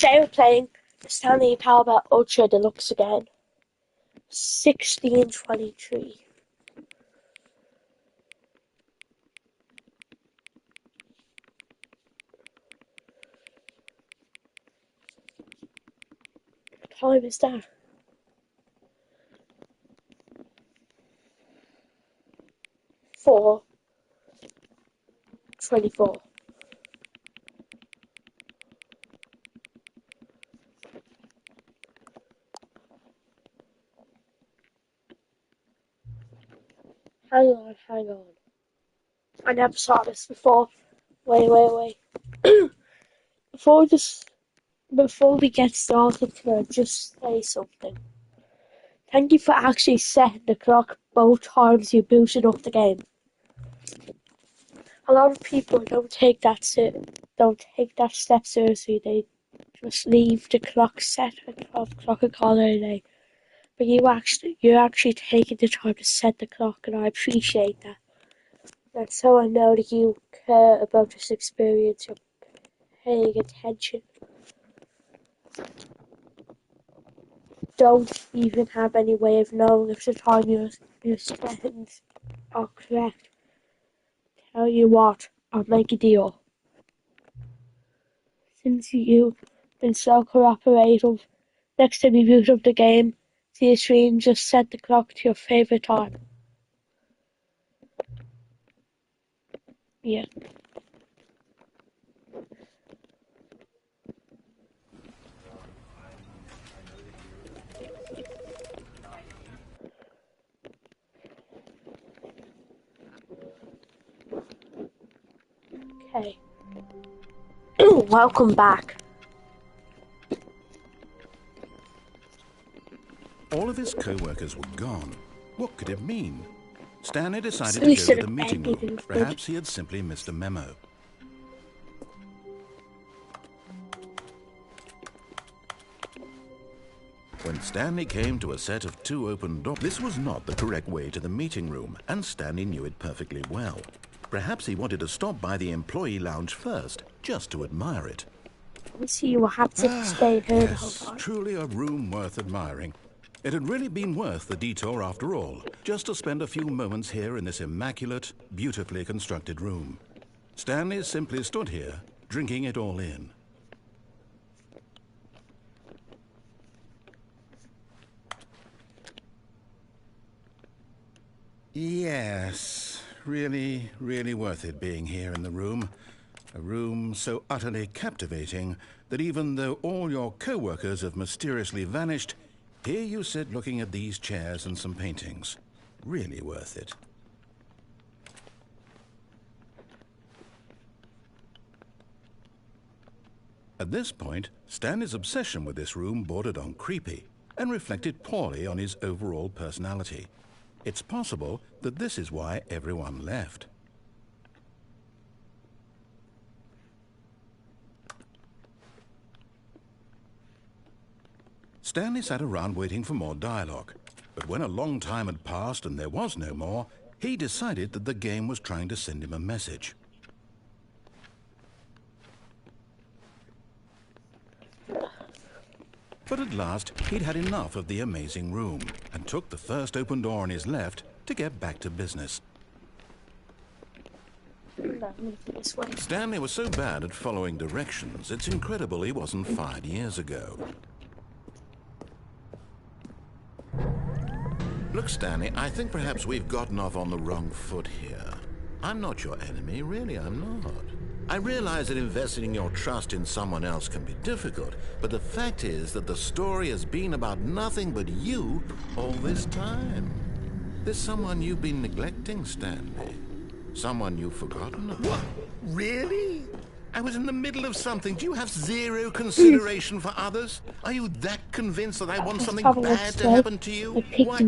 Today we're playing Stanley Power Ultra Deluxe again. 1623. What time is that? 4:24. Hang on. I never saw this before. Wait. Before we get started, can I just say something? Thank you for actually setting the clock both times you booted up the game. A lot of people don't take that step seriously. They just leave the clock set at 12 o'clock and call it a day. But you're actually taking the time to set the clock, and I appreciate that. And so I know that you care about this experience. You're paying attention. Don't even have any way of knowing if the time you spend are correct. Tell you what, I'll make a deal. Since you've been so cooperative, next time you boot up the game, see your screen, just set the clock to your favorite time. Yeah. Okay. Welcome back. All of his co-workers were gone. What could it mean? Stanley decided to go to the meeting room. Perhaps he had simply missed a memo. When Stanley came to a set of 2 open doors, this was not the correct way to the meeting room, and Stanley knew it perfectly well. Perhaps he wanted to stop by the employee lounge first, just to admire it. Let me see what happens if you stay here the whole time. Truly a room worth admiring. It had really been worth the detour after all, just to spend a few moments here in this immaculate, beautifully constructed room. Stanley simply stood here, drinking it all in. Yes, really worth it being here in the room. A room so utterly captivating that even though all your co-workers have mysteriously vanished, here you sit looking at these chairs and some paintings. Really worth it. At this point, Stanley's obsession with this room bordered on creepy and reflected poorly on his overall personality. It's possible that this is why everyone left. Stanley sat around waiting for more dialogue, but when a long time had passed and there was no more, he decided that the game was trying to send him a message. But at last, he'd had enough of the amazing room and took the first open door on his left to get back to business. Stanley was so bad at following directions, it's incredible he wasn't fired years ago. Look, Stanley, I think perhaps we've gotten off on the wrong foot here. I'm not your enemy, really, I'm not. I realize that investing your trust in someone else can be difficult, but the fact is that the story has been about nothing but you all this time. There's someone you've been neglecting, Stanley. Someone you've forgotten about. What? Really? I was in the middle of something. Do you have zero consideration for others? Are you that convinced that I want something bad to happen to you? What?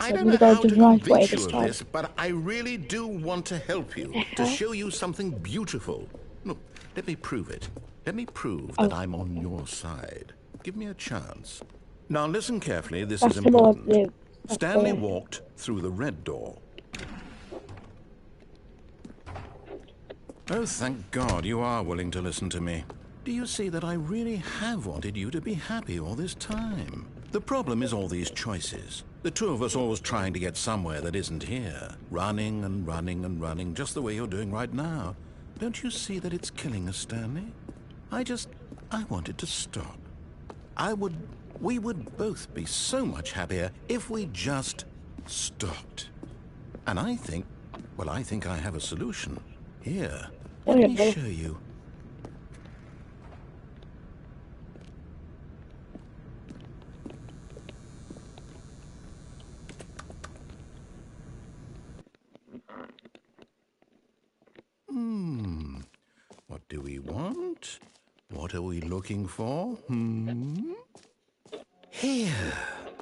I don't know how to convince you of this, but I really do want to help you, to show you something beautiful. Look, let me prove it. Let me prove that I'm on your side. Give me a chance. Now listen carefully, this is important. Stanley walked through the red door. Oh, thank God you are willing to listen to me. Do you see that I really have wanted you to be happy all this time? The problem is all these choices. The two of us always trying to get somewhere that isn't here. Running and running and running, just the way you're doing right now. Don't you see that it's killing us, Stanley? I wanted to stop. We would both be so much happier if we just stopped. And I think I have a solution. Here, let me show you. What do we want? What are we looking for? Here.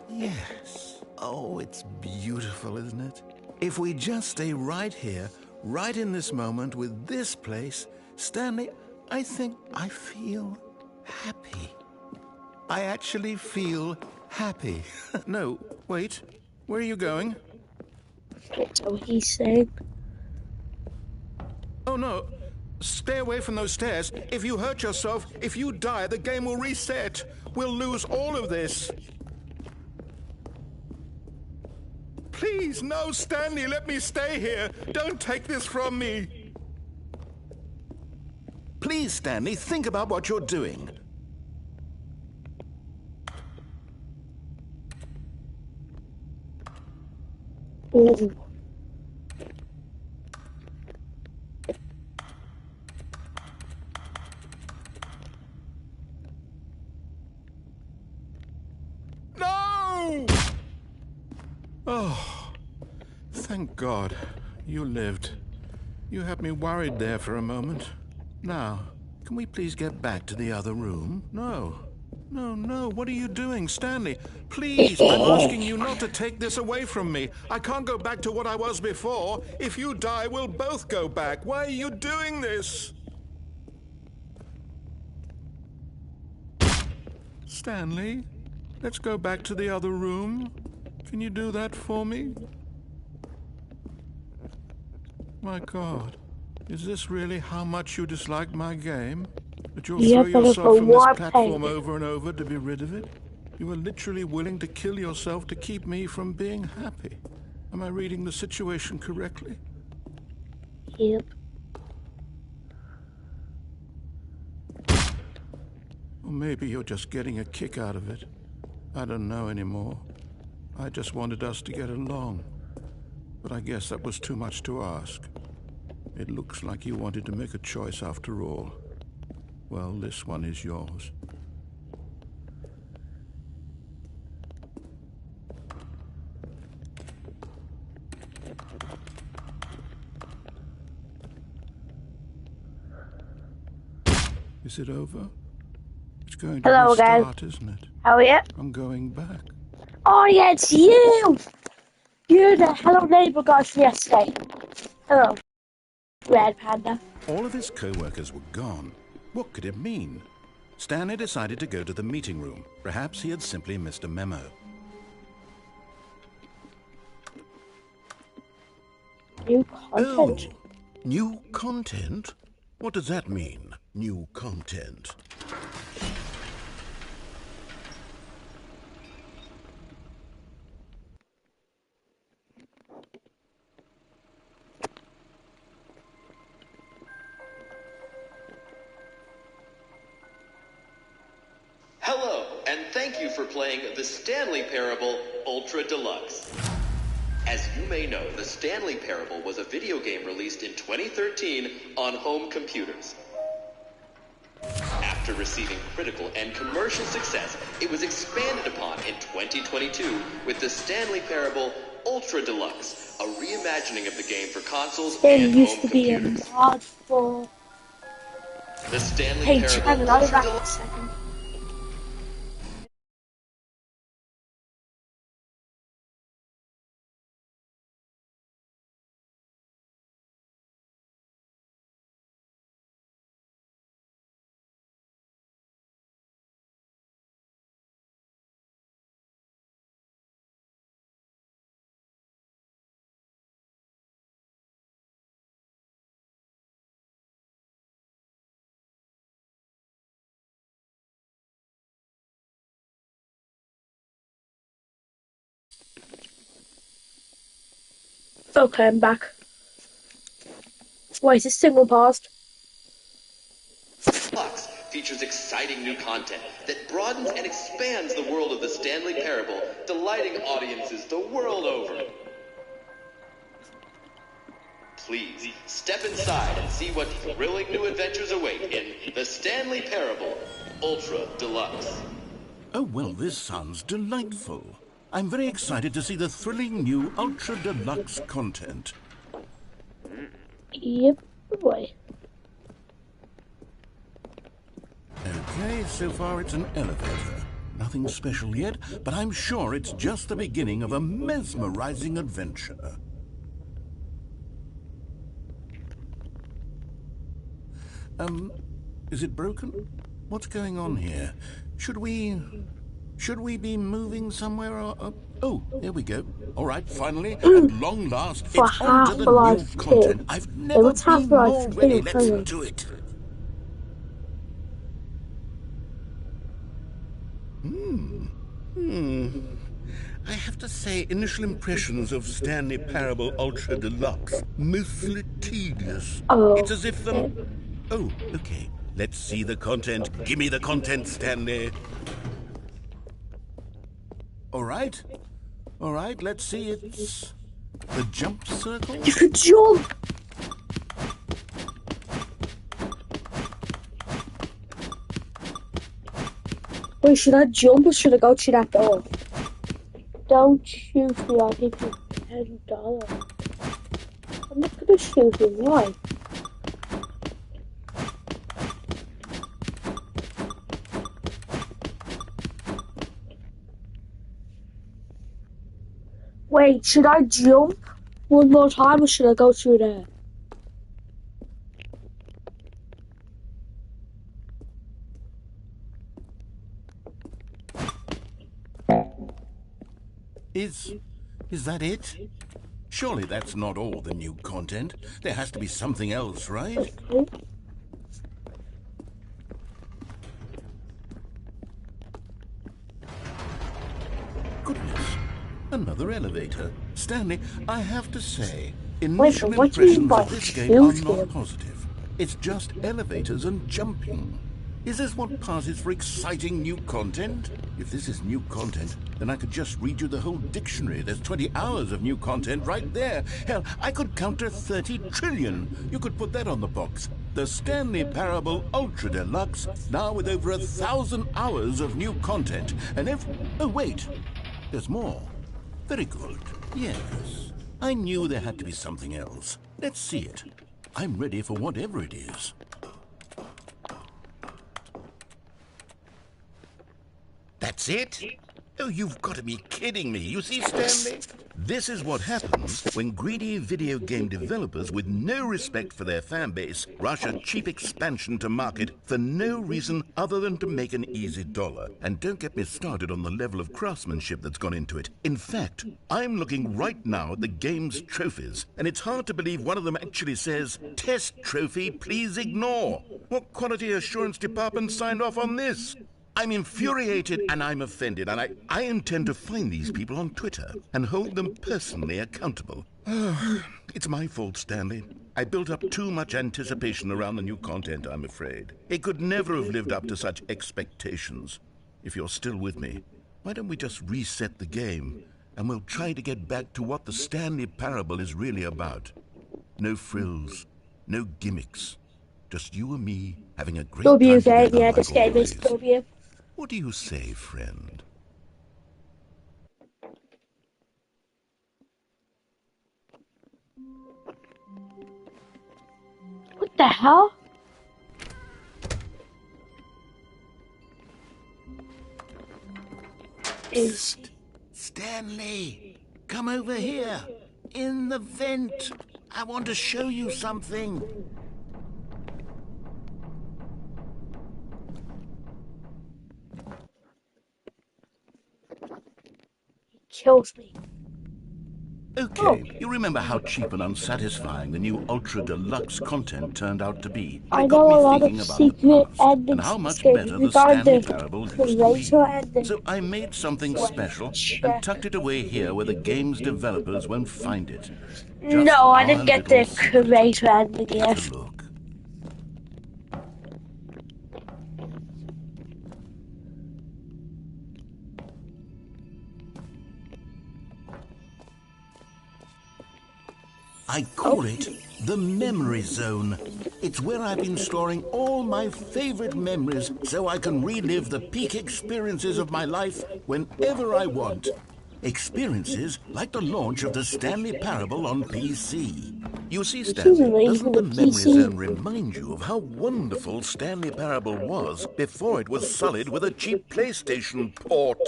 Yes. Oh, it's beautiful, isn't it? If we just stay right here, right in this moment with this place, Stanley, I think I feel happy. I actually feel happy. No, wait. Where are you going? That's what he's saying. Oh, no. Stay away from those stairs. If you hurt yourself, if you die, the game will reset. We'll lose all of this. Please, no, Stanley, let me stay here. Don't take this from me. Please, Stanley, think about what you're doing. Oh. No! Oh, thank God. You lived. You had me worried there for a moment. Now, can we please get back to the other room? No. No, no, what are you doing, Stanley? Please, I'm asking you not to take this away from me. I can't go back to what I was before. If you die, we'll both go back. Why are you doing this? Stanley, let's go back to the other room. Can you do that for me? My God, is this really how much you dislike my game? That you'll throw yourself from this platform over and over to be rid of it? You are literally willing to kill yourself to keep me from being happy. Am I reading the situation correctly? Yep. Or maybe you're just getting a kick out of it. I don't know anymore. I just wanted us to get along. But I guess that was too much to ask. It looks like you wanted to make a choice after all. Well, this one is yours. Is it over? It's going to restart, isn't it? How are you? I'm going back. Oh yeah, it's you! You're the Hello Neighbor guy from yesterday. Hello, Red Panda. All of his co-workers were gone. What could it mean? Stanley decided to go to the meeting room. Perhaps he had simply missed a memo. New content. Oh, new content? What does that mean, new content? Hello, and thank you for playing the Stanley Parable Ultra Deluxe. As you may know, the Stanley Parable was a video game released in 2013 on home computers. After receiving critical and commercial success, it was expanded upon in 2022 with the Stanley Parable Ultra Deluxe, a reimagining of the game for consoles and home computers. A mod for... The Stanley Hey, Parable Trevor, I'll be Ultra back in a Deluxe. second. Okay, I'm back. Wait, is this signal paused? Deluxe features exciting new content that broadens and expands the world of the Stanley Parable, delighting audiences the world over. Please, step inside and see what thrilling new adventures await in The Stanley Parable Ultra Deluxe. Oh, well, this sounds delightful. I'm very excited to see the thrilling new Ultra Deluxe content. Yep, boy. Okay, so far it's an elevator. Nothing special yet, but I'm sure it's just the beginning of a mesmerizing adventure. Is it broken? What's going on here? Should we be moving somewhere or... Oh, there we go. All right, finally, at long last, For it's on to the new Half-Life 2. content. I've It never was been more Half-Life 2, ready. Let's hang on. do it. I have to say, initial impressions of Stanley Parable Ultra Deluxe, mostly tedious. Oh, It's as if Oh, okay. Let's see the content. Give me the content, Stanley. All right, let's see. It's the jump circle. you could jump! Wait, should I jump or should I go through that door? Don't shoot me, I'll give you $10. I'm not gonna shoot you, why? Wait, should I jump one more time or should I go through there? Is that it? Surely that's not all the new content. There has to be something else, right? Okay. Goodness, another elevator. Stanley, I have to say, Wait, initial but what do you mean impressions by of this game are shoot not him? positive. It's just elevators and jumping. Is this what passes for exciting new content? If this is new content, then I could just read you the whole dictionary. There's 20 hours of new content right there. Hell, I could count to 30 trillion. You could put that on the box. The Stanley Parable Ultra Deluxe, now with over 1,000 hours of new content. And if... Oh, wait. There's more. Very good. Yes. I knew there had to be something else. Let's see it. I'm ready for whatever it is. That's it? Oh, you've got to be kidding me. You see, Stanley? This is what happens when greedy video game developers with no respect for their fan base rush a cheap expansion to market for no reason other than to make an easy dollar. And don't get me started on the level of craftsmanship that's gone into it. In fact, I'm looking right now at the game's trophies, and it's hard to believe one of them actually says, "Test trophy, please ignore." What quality assurance department signed off on this? I'm infuriated and I'm offended, and I intend to find these people on Twitter and hold them personally accountable. It's my fault, Stanley. I built up too much anticipation around the new content, I'm afraid. It could never have lived up to such expectations. If you're still with me, why don't we just reset the game and we'll try to get back to what the Stanley Parable is really about. No frills, no gimmicks. Just you and me having a great W time game, together yeah, like this game is always. W. What do you say, friend? What the hell? Is Stanley, come over here. In the vent. I want to show you something. he kills me. Oh, Okay, you remember how cheap and unsatisfying the new Ultra Deluxe content turned out to be? But I it got know me a lot of thinking about the secret past and endings how to this much game. better We the got Stanley the Parable used to be. creator ending. So I made something special and Check. tucked it away here where the game's developers won't find it. Just No, I our didn't get little the secret. creator ending Take a yet. look. I call it the memory zone. It's where I've been storing all my favorite memories so I can relive the peak experiences of my life whenever I want. Experiences like the launch of the Stanley Parable on PC. You see, This isn't Stanley, even doesn't the the memory PC. zone remind you of how wonderful Stanley Parable was before it was sullied with a cheap PlayStation port?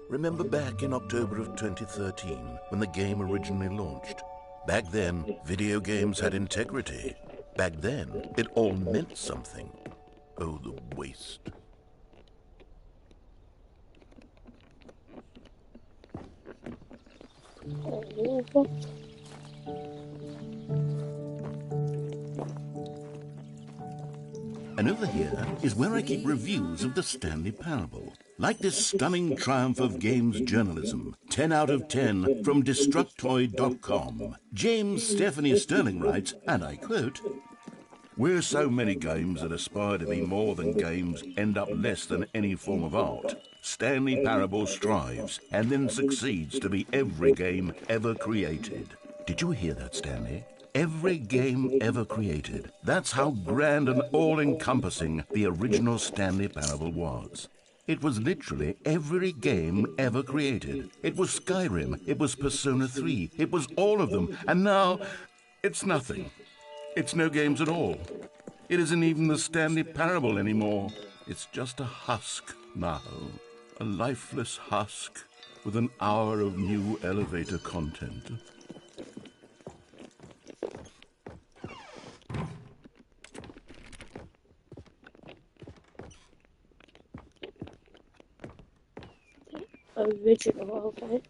Remember back in October of 2013 when the game originally launched? Back then, video games had integrity. Back then, it all meant something. Oh, the waste. And over here is where I keep reviews of the Stanley Parable. Like this stunning triumph of games journalism, 10 out of 10 from Destructoid.com. James Stephanie Sterling writes, and I quote, "Where so many games that aspire to be more than games end up less than any form of art, Stanley Parable strives and then succeeds to be every game ever created." Did you hear that, Stanley? Every game ever created. That's how grand and all-encompassing the original Stanley Parable was. It was literally every game ever created. It was Skyrim, it was Persona 3, it was all of them, and now it's nothing. It's no games at all. It isn't even the Stanley Parable anymore. It's just a husk now. A lifeless husk with an hour of new elevator content. Original, okay.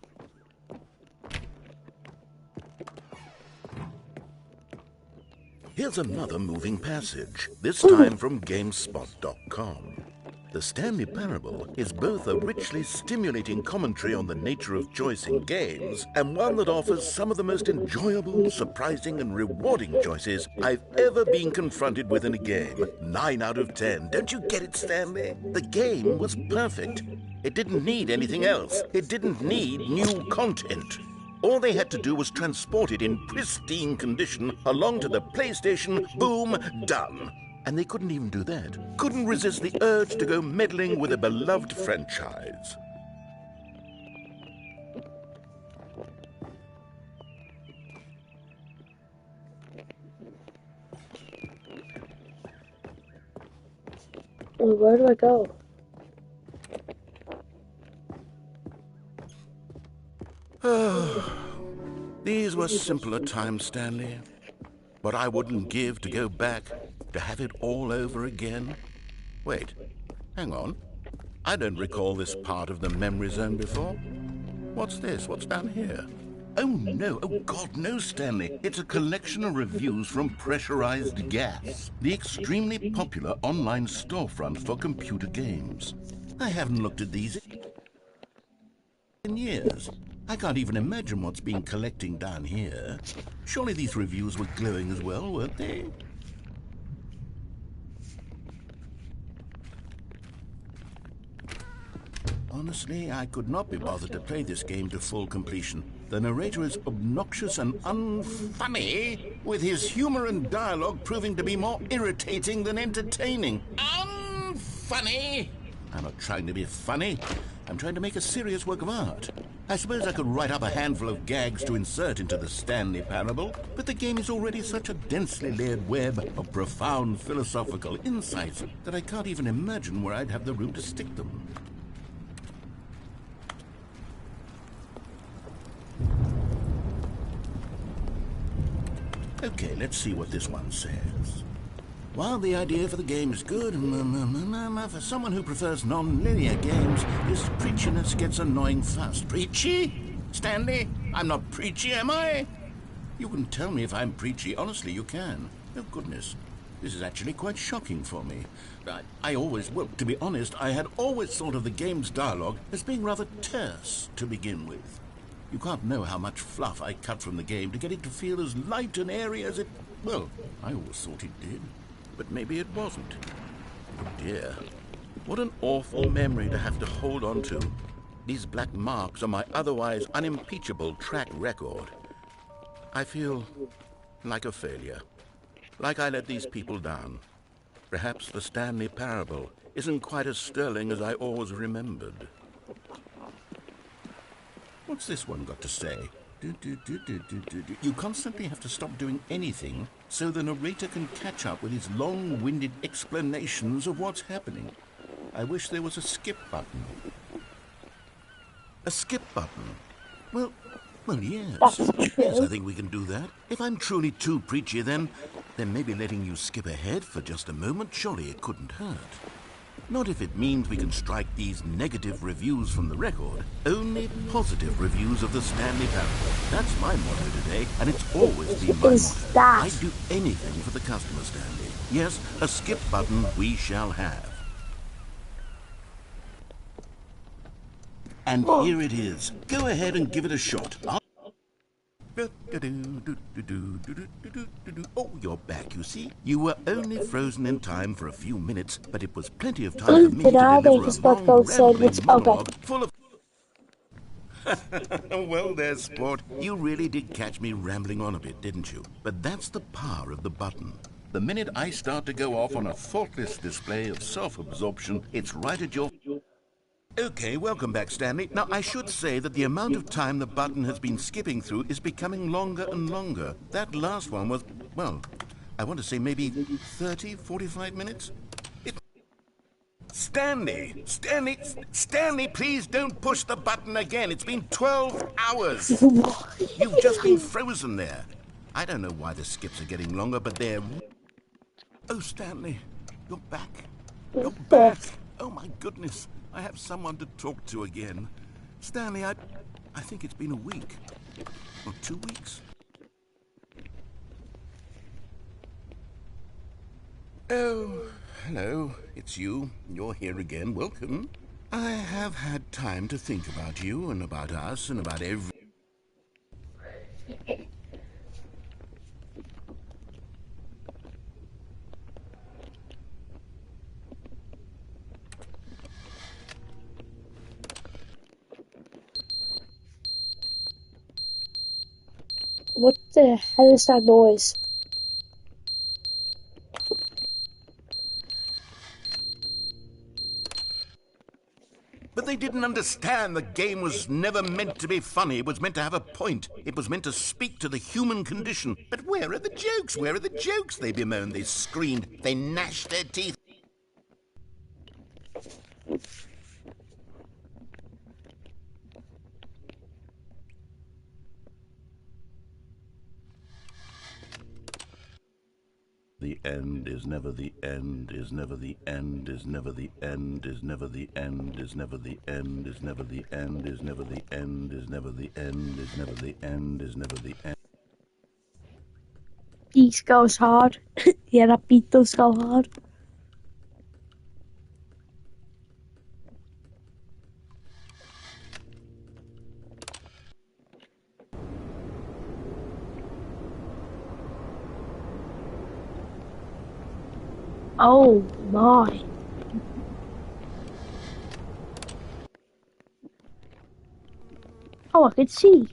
Here's another moving passage, this time from GameSpot.com. The Stanley Parable is both a richly stimulating commentary on the nature of choice in games and one that offers some of the most enjoyable, surprising, and rewarding choices I've ever been confronted with in a game. 9 out of 10. Don't you get it, Stanley? The game was perfect. It didn't need anything else. It didn't need new content. All they had to do was transport it in pristine condition along to the PlayStation. Boom, done. And they couldn't even do that. Couldn't resist the urge to go meddling with a beloved franchise. Well, where do I go? These were simpler times, Stanley. What I wouldn't give to go back, to have it all over again. Wait, hang on. I don't recall this part of the memory zone before. What's this? What's down here? Oh no, oh God, no, Stanley. It's a collection of reviews from Pressurized Gas, the extremely popular online storefront for computer games. I haven't looked at these in years. I can't even imagine what's been collecting down here. Surely these reviews were glowing as well, weren't they? Honestly, I could not be bothered to play this game to full completion. The narrator is obnoxious and unfunny, with his humor and dialogue proving to be more irritating than entertaining. Unfunny! I'm not trying to be funny. I'm trying to make a serious work of art. I suppose I could write up a handful of gags to insert into the Stanley Parable, but the game is already such a densely layered web of profound philosophical insights that I can't even imagine where I'd have the room to stick them. Okay, let's see what this one says. While the idea for the game is good, for someone who prefers non-linear games, this preachiness gets annoying fast. Preachy? Stanley, I'm not preachy, am I? You can tell me if I'm preachy. Honestly, you can. Oh, goodness. This is actually quite shocking for me. I always, well, to be honest, I had always thought of the game's dialogue as being rather terse to begin with. You can't know how much fluff I cut from the game to get it to feel as light and airy as it... Well, I always thought it did. But maybe it wasn't. Oh, dear. What an awful memory to have to hold on to. These black marks on my otherwise unimpeachable track record. I feel like a failure. Like I let these people down. Perhaps the Stanley Parable isn't quite as sterling as I always remembered. What's this one got to say? You constantly have to stop doing anything so the narrator can catch up with his long-winded explanations of what's happening. I wish there was a skip button. A skip button? Well, yes. That's Yes, I true. think we can do that. If I'm truly too preachy, then maybe letting you skip ahead for just a moment, surely it couldn't hurt. Not if it means we can strike these negative reviews from the record. Only positive reviews of the Stanley Parable. That's my motto today, and it's always been my Is motto. that? I'd do anything for the customer, Stanley. Yes, a skip button we shall have. And here it is. Go ahead and give it a shot. Oh, you're back, you see. You were only frozen in time for a few minutes, but it was plenty of time for me to Then are they deliver a just about to go long, sandwich? rambling Okay. monologue full of... Well, there, sport. You really did catch me rambling on a bit, didn't you? But that's the power of the button. The minute I start to go off on a thoughtless display of self-absorption, it's right at your... Okay, welcome back, Stanley. Now, I should say that the amount of time the button has been skipping through is becoming longer and longer. That last one was, well, I want to say maybe 30, 45 minutes? Stanley, please don't push the button again. It's been 12 hours. You've just been frozen there. I don't know why the skips are getting longer, but they're... Oh, Stanley, you're back. You're back. Oh, my goodness. I have someone to talk to again. Stanley, I think it's been a week. Or 2 weeks. Oh, hello. It's you. You're here again. Welcome. I have had time to think about you and about us and about every... What the hell is that noise? But they didn't understand the game was never meant to be funny. It was meant to have a point. It was meant to speak to the human condition. But where are the jokes? Where are the jokes? They bemoaned, they screamed, they gnashed their teeth. The end is never the end, is never the end, is never the end, is never the end, is never the end, is never the end, is never the end, is never the end, is never the end, is never the end. Beat goes hard. Yeah, that beat does go hard. Oh my. Oh, I could see.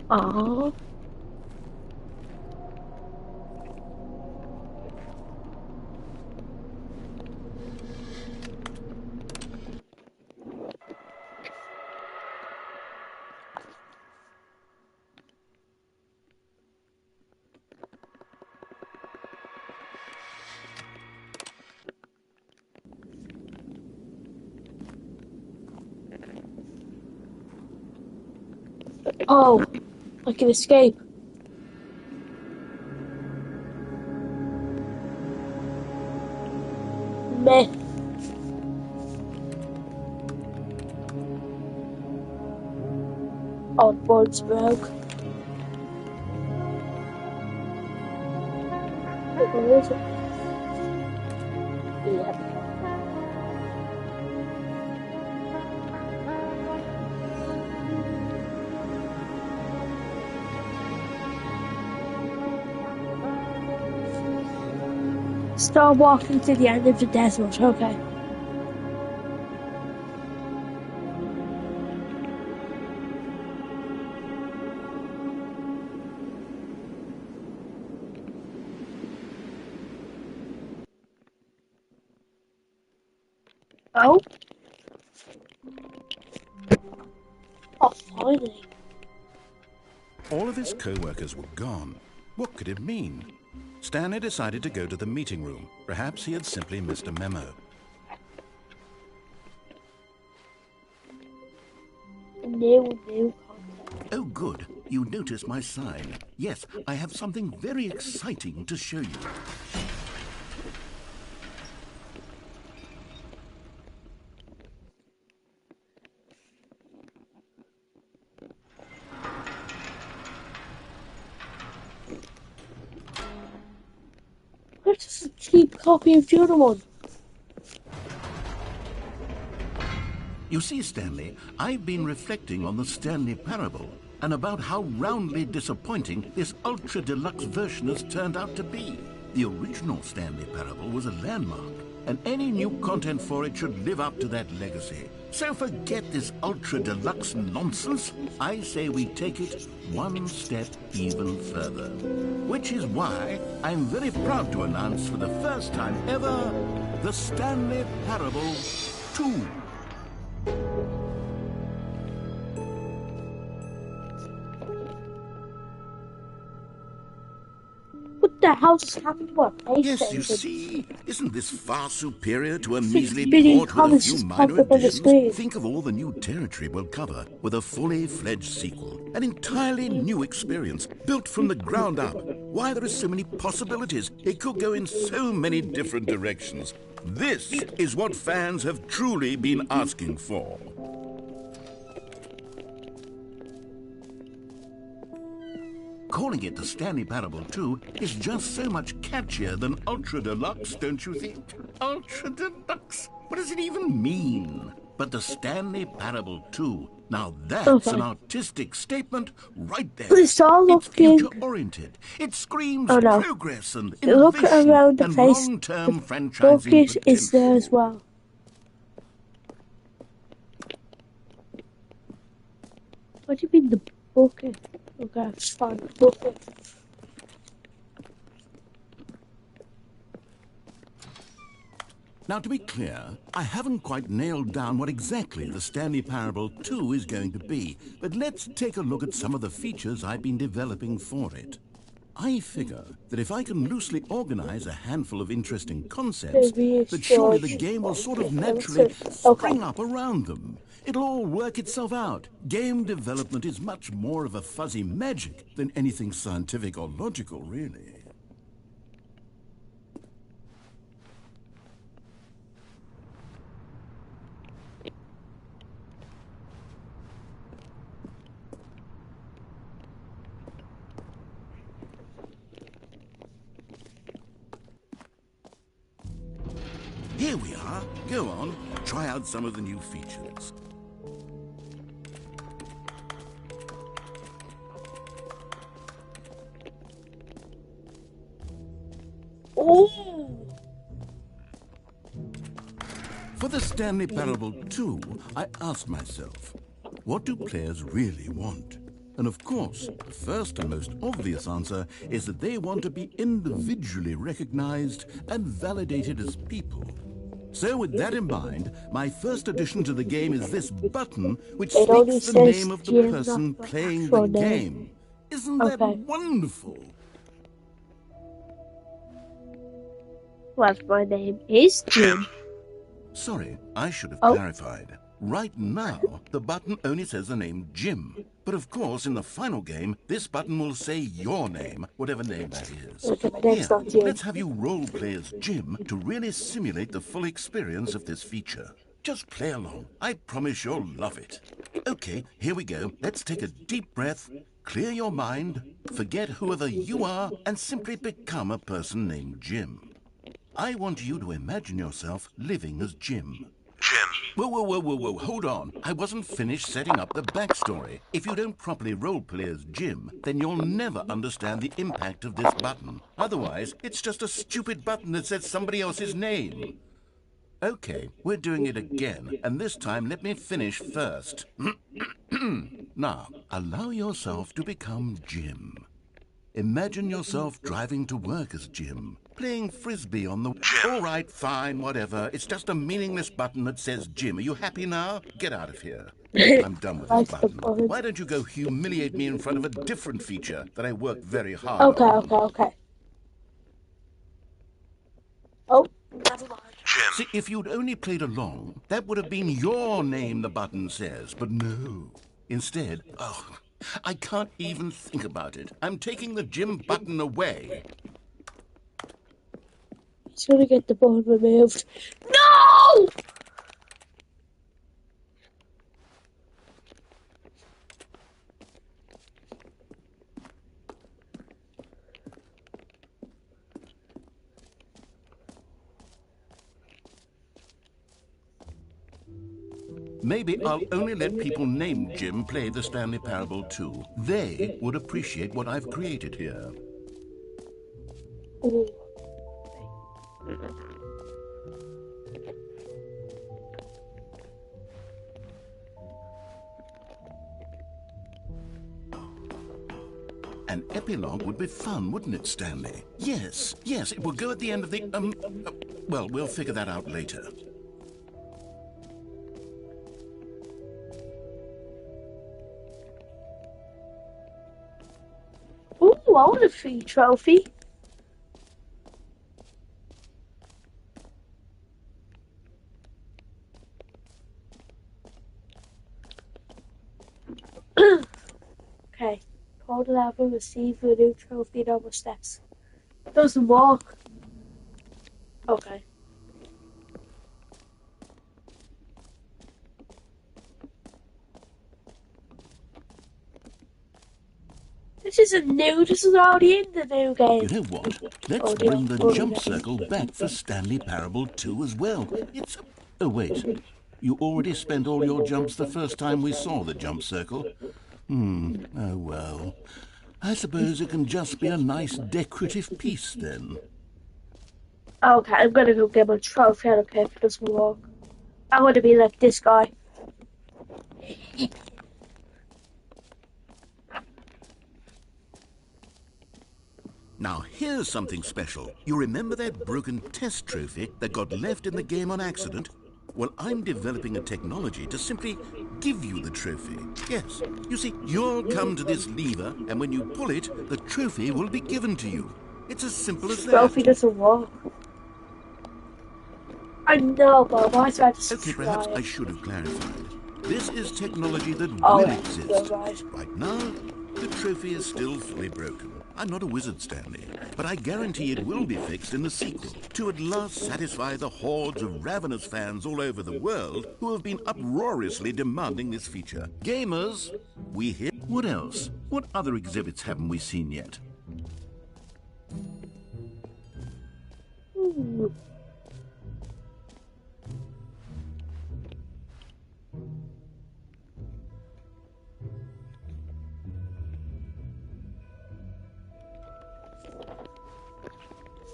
Oh. Oh, I can escape. Meh. Oh, the board's broke. Where is it? Yep. Start walking to the end of the desert, okay. Oh? Oh, finally. All of his co-workers were gone. What could it mean? Stanley decided to go to the meeting room. Perhaps he had simply missed a memo. New content. Oh, good. You noticed my sign. Yes, I have something very exciting to show you. Where's this cheap copy of the other one? You see, Stanley, I've been reflecting on the Stanley Parable and about how roundly disappointing this ultra deluxe version has turned out to be. The original Stanley Parable was a landmark, and any new content for it should live up to that legacy. So forget this ultra deluxe nonsense. I say we take it one step even further. Which is why I'm very proud to announce for the first time ever, the Stanley Parable 2. What the hell just happened to our Yes, you PlayStation? see, isn't this far superior to a 6 measly billion port with a comments few just minor popped up on the screen. additions? Think of all the new territory we'll cover with a fully fledged sequel. An entirely new experience, built from the ground up. Why, there are so many possibilities. It could go in so many different directions. This is what fans have truly been asking for. Calling it the Stanley Parable 2 is just so much catchier than Ultra Deluxe, don't you think? Ultra Deluxe? What does it even mean? But the Stanley Parable 2, now that's an artistic statement right there. But it's all It's looking... future-oriented. It screams Oh, no. progress and Look innovation around the and place. long-term The franchising bucket is there potential. as well. What do you mean the bucket? Okay, it's fine. Bucket. Now, to be clear, I haven't quite nailed down what exactly the Stanley Parable 2 is going to be, but let's take a look at some of the features I've been developing for it. I figure that if I can loosely organize a handful of interesting concepts, that surely the game will sort of naturally spring up around them. It'll all work itself out. Game development is much more of a fuzzy magic than anything scientific or logical, really. Here we are. Go on, try out some of the new features. Oh! For the Stanley Parable 2, I asked myself, what do players really want? And of course, the first and most obvious answer is that they want to be individually recognized and validated as people. So with that in mind, my first addition to the game is this button which speaks the name of the person playing the game. Isn't that wonderful? Well, my name is Jim. Sorry, I should have clarified. Right now, the button only says the name Jim. But of course, in the final game, this button will say your name, whatever name that is. Okay, my name's Here, not Jim. let's have you role-play as Jim to really simulate the full experience of this feature. Just play along. I promise you'll love it. Okay, here we go. Let's take a deep breath, clear your mind, forget whoever you are, and simply become a person named Jim. I want you to imagine yourself living as Jim. Jim. Whoa, hold on. I wasn't finished setting up the backstory. If you don't properly roleplay as Jim, then you'll never understand the impact of this button. Otherwise, it's just a stupid button that says somebody else's name. Okay, we're doing it again, and this time let me finish first. Now, allow yourself to become Jim. Imagine yourself driving to work as Jim, playing frisbee on the... All right, fine, whatever. It's just a meaningless button that says Jim. Are you happy now? Get out of here. I'm done with this button. Why don't you go humiliate me in front of a different feature that I worked very hard on? Okay. Oh, never mind. Jim. See, if you'd only played along, that would have been your name the button says, but no. Instead, I can't even think about it. I'm taking the Jim button away. He's gonna get the button removed. No! Maybe I'll only let people named Jim play the Stanley Parable too. They would appreciate what I've created here. Ooh. An epilogue would be fun, wouldn't it, Stanley? Yes, it will go at the end of the, well, we'll figure that out later. Ooh, I want a free trophy. Okay. Hold it up and receive a new trophy in over steps. Doesn't walk. Okay. This isn't new, this is already in the new game. You know what? Let's bring the jump circle back for Stanley Parable 2 as well. It's... Oh, wait. You already spent all your jumps the first time we saw the jump circle. Oh well. I suppose it can just be a nice decorative piece then. Okay, I'm gonna go get my trophy. I don't care if it doesn't work. I want to be like this guy. Now here's something special. You remember that broken test trophy that got left in the game on accident? Well, I'm developing a technology to simply give you the trophy. Yes, you see, you'll come to this lever, and when you pull it, the trophy will be given to you. It's as simple as that. Trophy doesn't work. I know, but why is that Okay, perhaps I should have clarified. This is technology that Oh, will yeah, exist. you're right. Right now, the trophy is still fully broken. I'm not a wizard, Stanley, but I guarantee it will be fixed in the sequel to at last satisfy the hordes of ravenous fans all over the world who have been uproariously demanding this feature. Gamers, we hear... What else? What other exhibits haven't we seen yet? Ooh.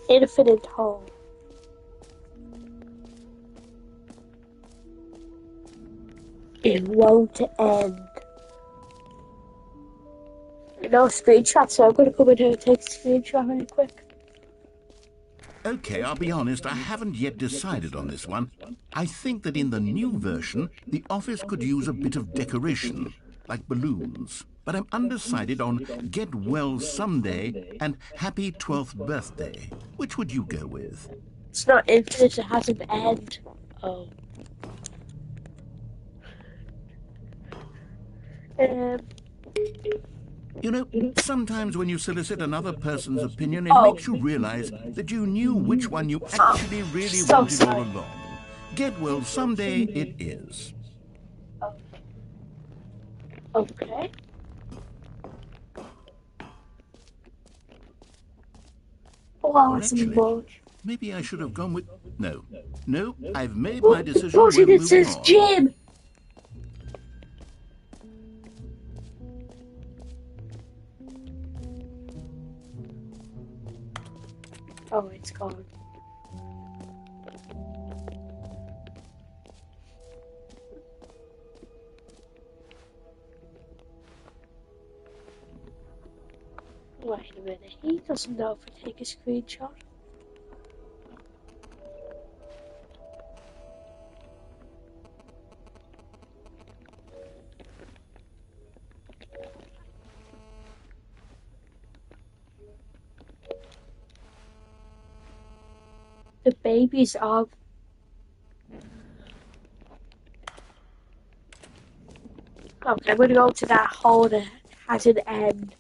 Infinite hole. It won't end. No screenshots, so I'm gonna come in here and take a screenshot really quick. Okay, I'll be honest, I haven't yet decided on this one. I think that in the new version, the office could use a bit of decoration, like balloons. But I'm undecided on Get Well Someday and Happy 12th Birthday. Which would you go with? It's not infinite, it has an end. Oh. You know, sometimes when you solicit another person's opinion, it Oh. makes you realize that you knew which one you actually really So wanted all sorry. along. Get well, someday it is. Okay. Oh, Or it's actually, much. maybe I should have gone with... No. No, I've made Oh, my decision. button We're that moving says on. Jim. Oh, it's gone. Wait a minute, he doesn't know if I take a screenshot. The babies are... Okay, I'm gonna go to that hole that has an end.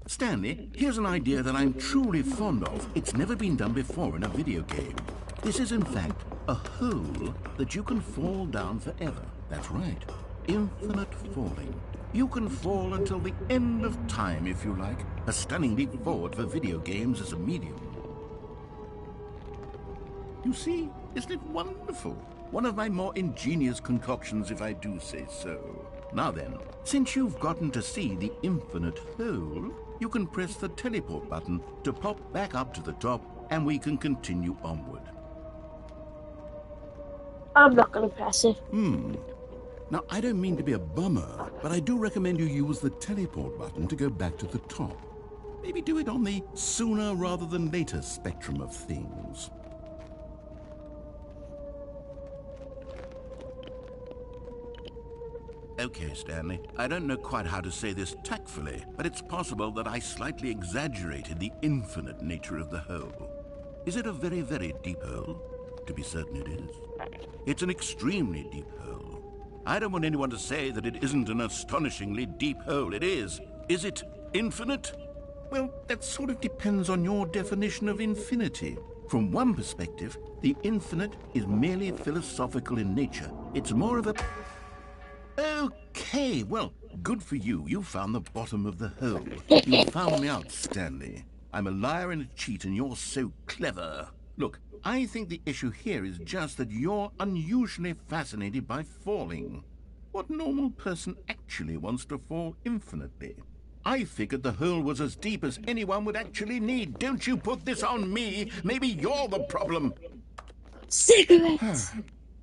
Stanley, here's an idea that I'm truly fond of. It's never been done before in a video game. This is, in fact, a hole that you can fall down forever. That's right. Infinite falling. You can fall until the end of time, if you like. A stunning leap forward for video games as a medium. You see, isn't it wonderful? One of my more ingenious concoctions, if I do say so. Now then, since you've gotten to see the infinite hole, you can press the teleport button to pop back up to the top, and we can continue onward. I'm not gonna press it. Now, I don't mean to be a bummer, but I do recommend you use the teleport button to go back to the top. Maybe do it on the sooner rather than later spectrum of things. Okay, Stanley, I don't know quite how to say this tactfully, but it's possible that I slightly exaggerated the infinite nature of the hole. Is it a very, very deep hole? To be certain it is. It's an extremely deep hole. I don't want anyone to say that it isn't an astonishingly deep hole. It is. Is it infinite? Well, that sort of depends on your definition of infinity. From one perspective, the infinite is merely philosophical in nature. It's more of a... Okay, well, good for you. You found the bottom of the hole. You found me out, Stanley. I'm a liar and a cheat, and you're so clever. Look, I think the issue here is just that you're unusually fascinated by falling. What normal person actually wants to fall infinitely? I figured the hole was as deep as anyone would actually need. Don't you put this on me. Maybe you're the problem. Cigarettes!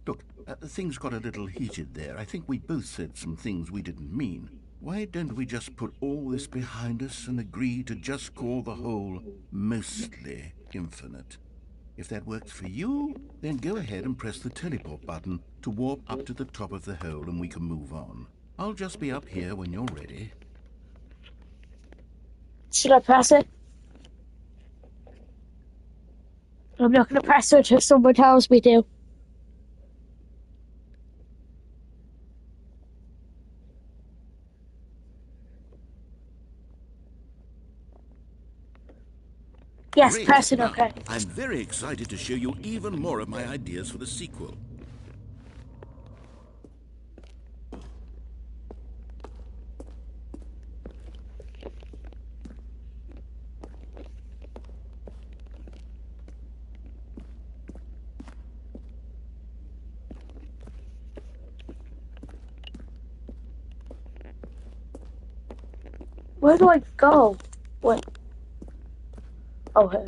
Look, things got a little heated there. I think we both said some things we didn't mean. Why don't we just put all this behind us and agree to just call the hole mostly infinite? If that works for you, then go ahead and press the teleport button to warp up to the top of the hole and we can move on. I'll just be up here when you're ready. Should I press it? I'm not gonna press it until someone tells me to. Yes, Great. press it, Now, okay. I'm very excited to show you even more of my ideas for the sequel. Where do I go? Wait. Oh, here.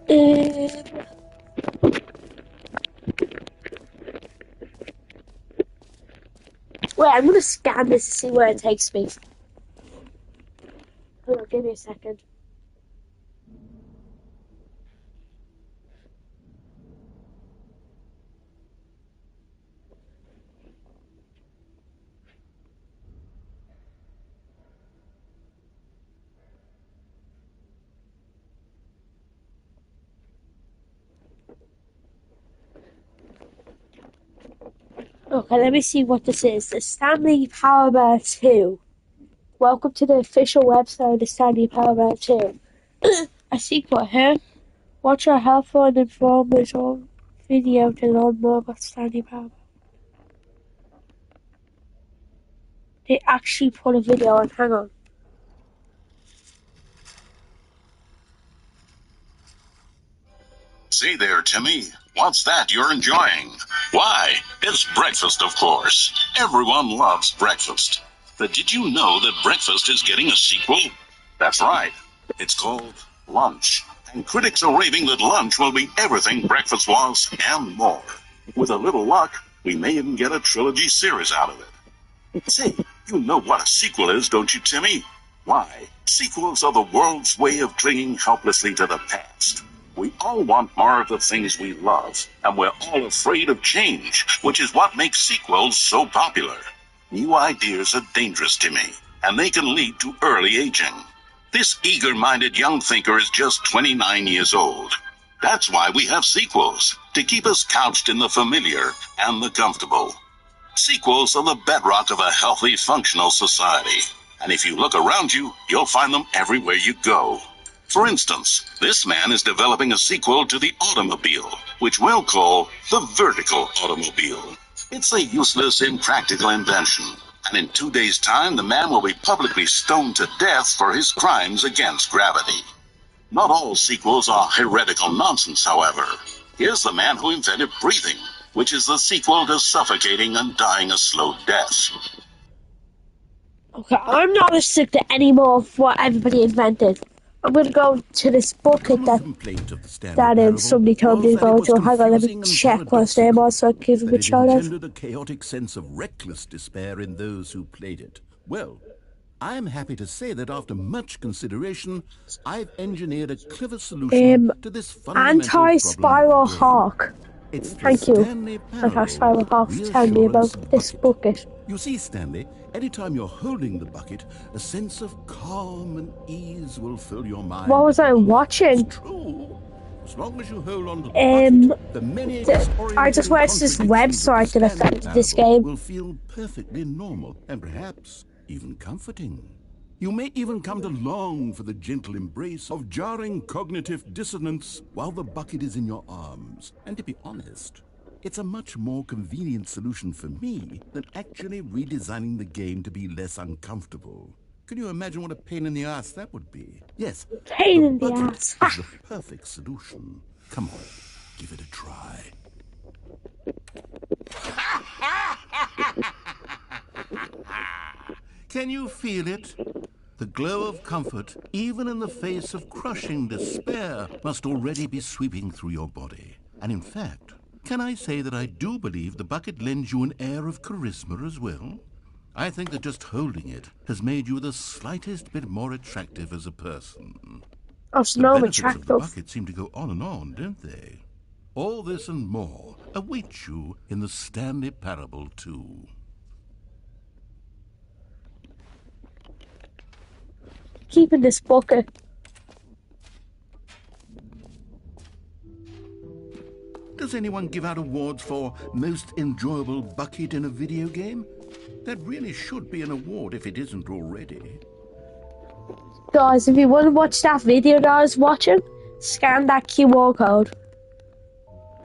Um, Wait, I'm gonna scan this to see where it takes me. Hold on, give me a second. Okay, let me see what this is. The Stanley Powerball 2. Welcome to the official website of the Stanley Powerball 2. A sequel here. Watch our helpful and informative video to learn more about Stanley Powerball. They actually put a video on. Hang on. See there, Timmy. What's that you're enjoying? Why, it's breakfast, of course. Everyone loves breakfast. But did you know that breakfast is getting a sequel? That's right. It's called Lunch. And critics are raving that lunch will be everything breakfast was and more. With a little luck, we may even get a trilogy series out of it. Say, you know what a sequel is, don't you, Timmy? Why, sequels are the world's way of clinging helplessly to the past. We all want more of the things we love, and we're all afraid of change, which is what makes sequels so popular. New ideas are dangerous to me, and they can lead to early aging. This eager-minded young thinker is just 29 years old. That's why we have sequels, to keep us couched in the familiar and the comfortable. Sequels are the bedrock of a healthy, functional society. And if you look around you, you'll find them everywhere you go. For instance, this man is developing a sequel to the automobile, which we'll call the vertical automobile. It's a useless, impractical invention. And in 2 days' time, the man will be publicly stoned to death for his crimes against gravity. Not all sequels are heretical nonsense, however. Here's the man who invented breathing, which is the sequel to suffocating and dying a slow death. Okay, I'm not listening to any more of what everybody invented. I'm gonna go to this bucket that somebody told me to go to. Hang on, let me check what's name on so I can give him a It shout out. engendered a chaotic sense of reckless despair in those who played it. Well, I am happy to say that after much consideration, I've engineered a clever solution to this fundamental problem Anti-Spiral of the game. Hawk. It's the Thank you, Stanley Parable Anti-Spiral Hawk, for telling me about Reassurance this bucket. You see, Stanley, anytime you're holding the bucket, a sense of calm and ease will fill your mind. What was I watching? It's true. As long as you hold on to the bucket, the many I just went to this website that I found this game. will feel perfectly normal and perhaps even comforting. You may even come to long for the gentle embrace of jarring cognitive dissonance while the bucket is in your arms. And to be honest, it's a much more convenient solution for me than actually redesigning the game to be less uncomfortable. Can you imagine what a pain in the ass that would be? Yes, Pain in the ass. is the perfect solution. Come on, give it a try. Can you feel it? The glow of comfort, even in the face of crushing despair, must already be sweeping through your body. And in fact, can I say that I do believe the bucket lends you an air of charisma as well? I think that just holding it has made you the slightest bit more attractive as a person. Oh, The no, benefits of the attractive. bucket seem to go on, don't they? All this and more await you in the Stanley Parable 2. Keeping this bucket. Does anyone give out awards for most enjoyable bucket in a video game? That really should be an award if it isn't already. Guys, if you want to watch that video that I was watching, scan that QR code.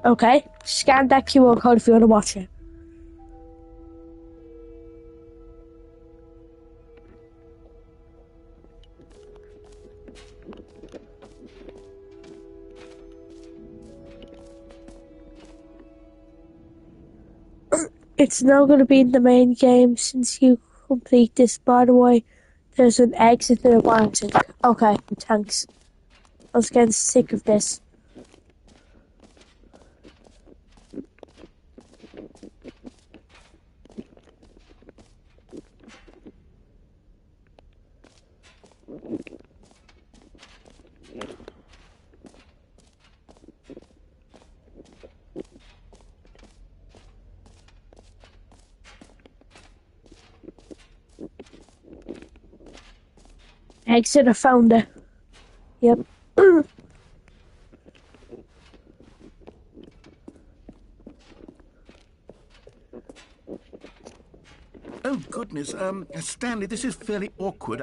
Okay? Scan that QR code if you want to watch it. It's now going to be in the main game since you complete this. By the way, there's an exit in the mountain. Okay, thanks. I was getting sick of this. Exit, I found it. Yep. Oh, goodness, Stanley, this is fairly awkward.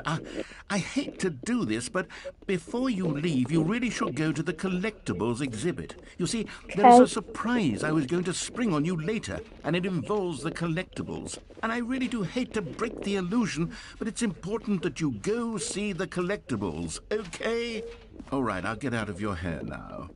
I hate to do this, but before you leave, you really should go to the collectibles exhibit. You see, there is a surprise I was going to spring on you later, and it involves the collectibles. And I really do hate to break the illusion, but it's important that you go see the collectibles, okay? All right, I'll get out of your hair now.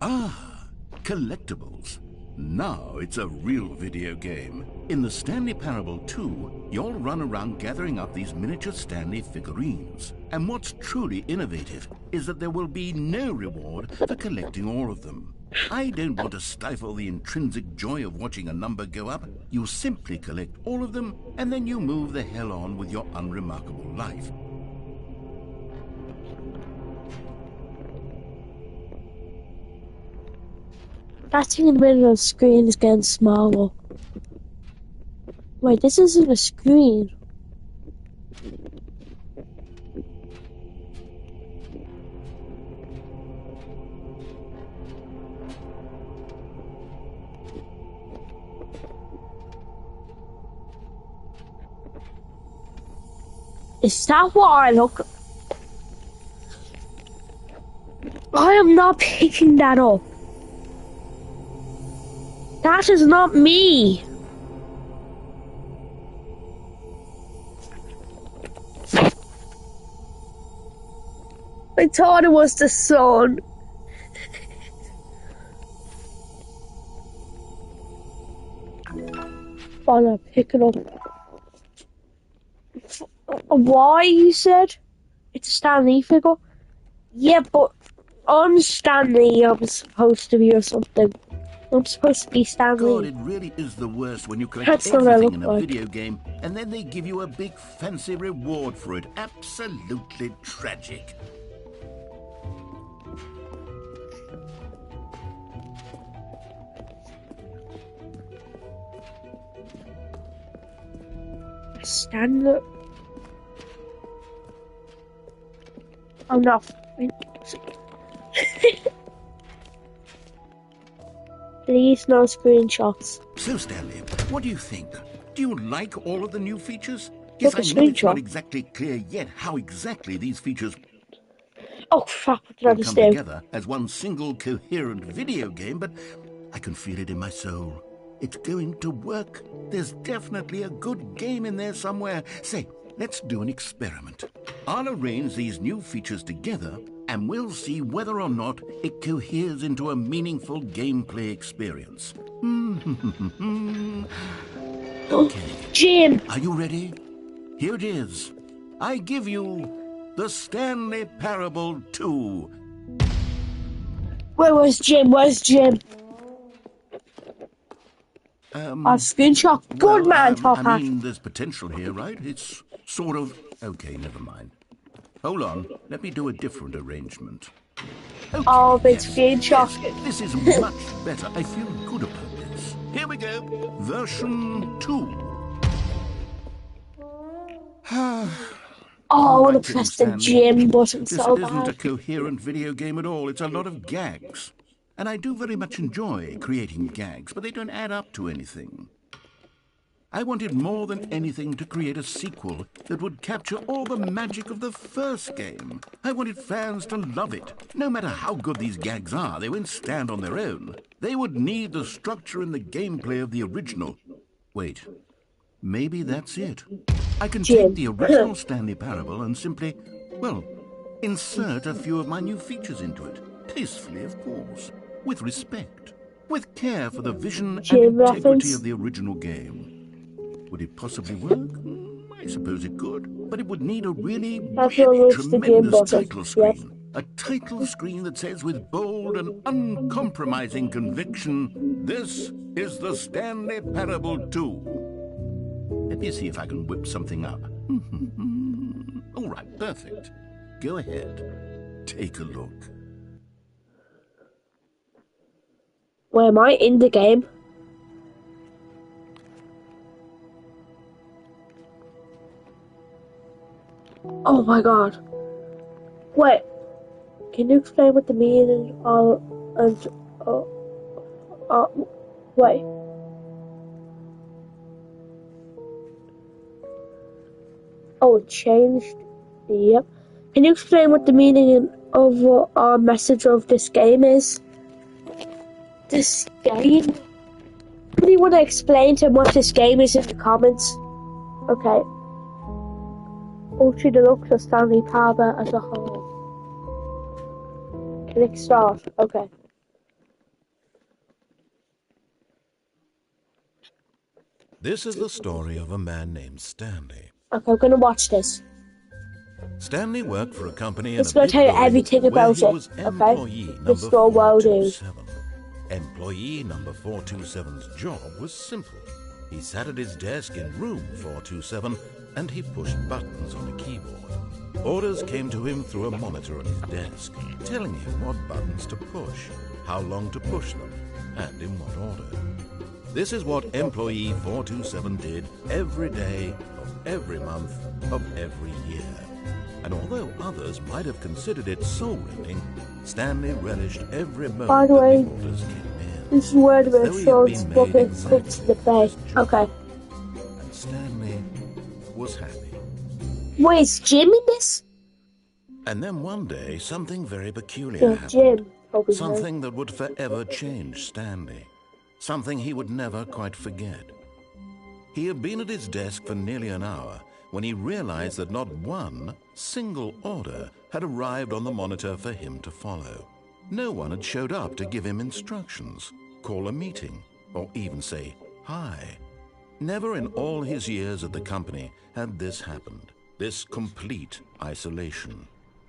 Ah, collectibles. Now it's a real video game. In the Stanley Parable 2, you'll run around gathering up these miniature Stanley figurines. And what's truly innovative is that there will be no reward for collecting all of them. I don't want to stifle the intrinsic joy of watching a number go up. You simply collect all of them, and then you move the hell on with your unremarkable life. That thing in the middle of the screen is getting smaller. Wait, this isn't a screen. Is that what I look? I am not picking that up. That is not me. I thought it was the sun. I'm not picking up. Why, you said? It's a Stanley figure? Yeah, but I'm Stanley, I'm supposed to be or something. I'm supposed to be Stanley. God, it really is the worst when you collect everything in a video game and then they give you a big fancy reward for it. Absolutely tragic. Stanley. I'm not. Please, no screenshots. So, Stanley, what do you think? Do you like all of the new features? Look, Yes, I know it's not exactly clear yet how exactly these features oh crap, what did I will just come do? together as one single coherent video game, but I can feel it in my soul. It's going to work. There's definitely a good game in there somewhere. Say, let's do an experiment. I'll arrange these new features together and we'll see whether or not it coheres into a meaningful gameplay experience. Okay. Jim! Are you ready? Here it is. I give you the Stanley Parable 2. Where's Jim? Where's Jim? Screenshot. Good man, top I hat. mean, there's potential here, right? It's sort of... Okay, never mind. Hold on. Let me do a different arrangement. Okay, Oh, big screenshot. Yes, this is much better. I feel good about this. Here we go. Version 2. Oh, I want to press the Jim button This so isn't a bad. coherent video game at all. It's a lot of gags. And I do very much enjoy creating gags, but they don't add up to anything. I wanted more than anything to create a sequel that would capture all the magic of the first game. I wanted fans to love it. No matter how good these gags are, they won't stand on their own. They would need the structure and the gameplay of the original. Wait, maybe that's it. I can take the original Stanley Parable and simply, well, insert a few of my new features into it. Tastefully, of course. With respect. With care for the vision and integrity of the original game. Would it possibly work? I suppose it could. But it would need a really, really tremendous title screen. a title screen that says with bold and uncompromising conviction, "This is the Stanley Parable 2." Let me see if I can whip something up. All right, perfect. Go ahead. Take a look. Wait, am I in the game? Oh my god. Wait. Can you explain what the meaning of wait. Oh, it changed. Yep. Can you explain what the meaning of our message of this game is? This game? Do you want to explain to him what this game is in the comments? Okay. Ultra Deluxe or Stanley Parable as a whole. Click start. Okay. This is the story of a man named Stanley. Okay, I'm gonna watch this. Stanley worked for a company in It's a gonna big tell you building everything where about he it, was okay? employee This number store will do. 427. Employee number 427's job was simple. He sat at his desk in room 427 and he pushed buttons on a keyboard. Orders came to him through a monitor on his desk, telling him what buttons to push, how long to push them, and in what order. This is what employee 427 did every day of every month of every year. And although others might have considered it soul-rending, Stanley relished every moment By the way, that the orders came in. this is where the Though he had shorts been book made is put to the exactly play. for his job. Okay. And Stanley was happy. Wait, is Jim in this? And then one day, something very peculiar Yeah, happened. Jim. Probably. Something that would forever change Stanley. Something he would never quite forget. He had been at his desk for nearly an hour when he realized that not one single order had arrived on the monitor for him to follow. No one had showed up to give him instructions, call a meeting, or even say hi. Never in all his years at the company had this happened, this complete isolation.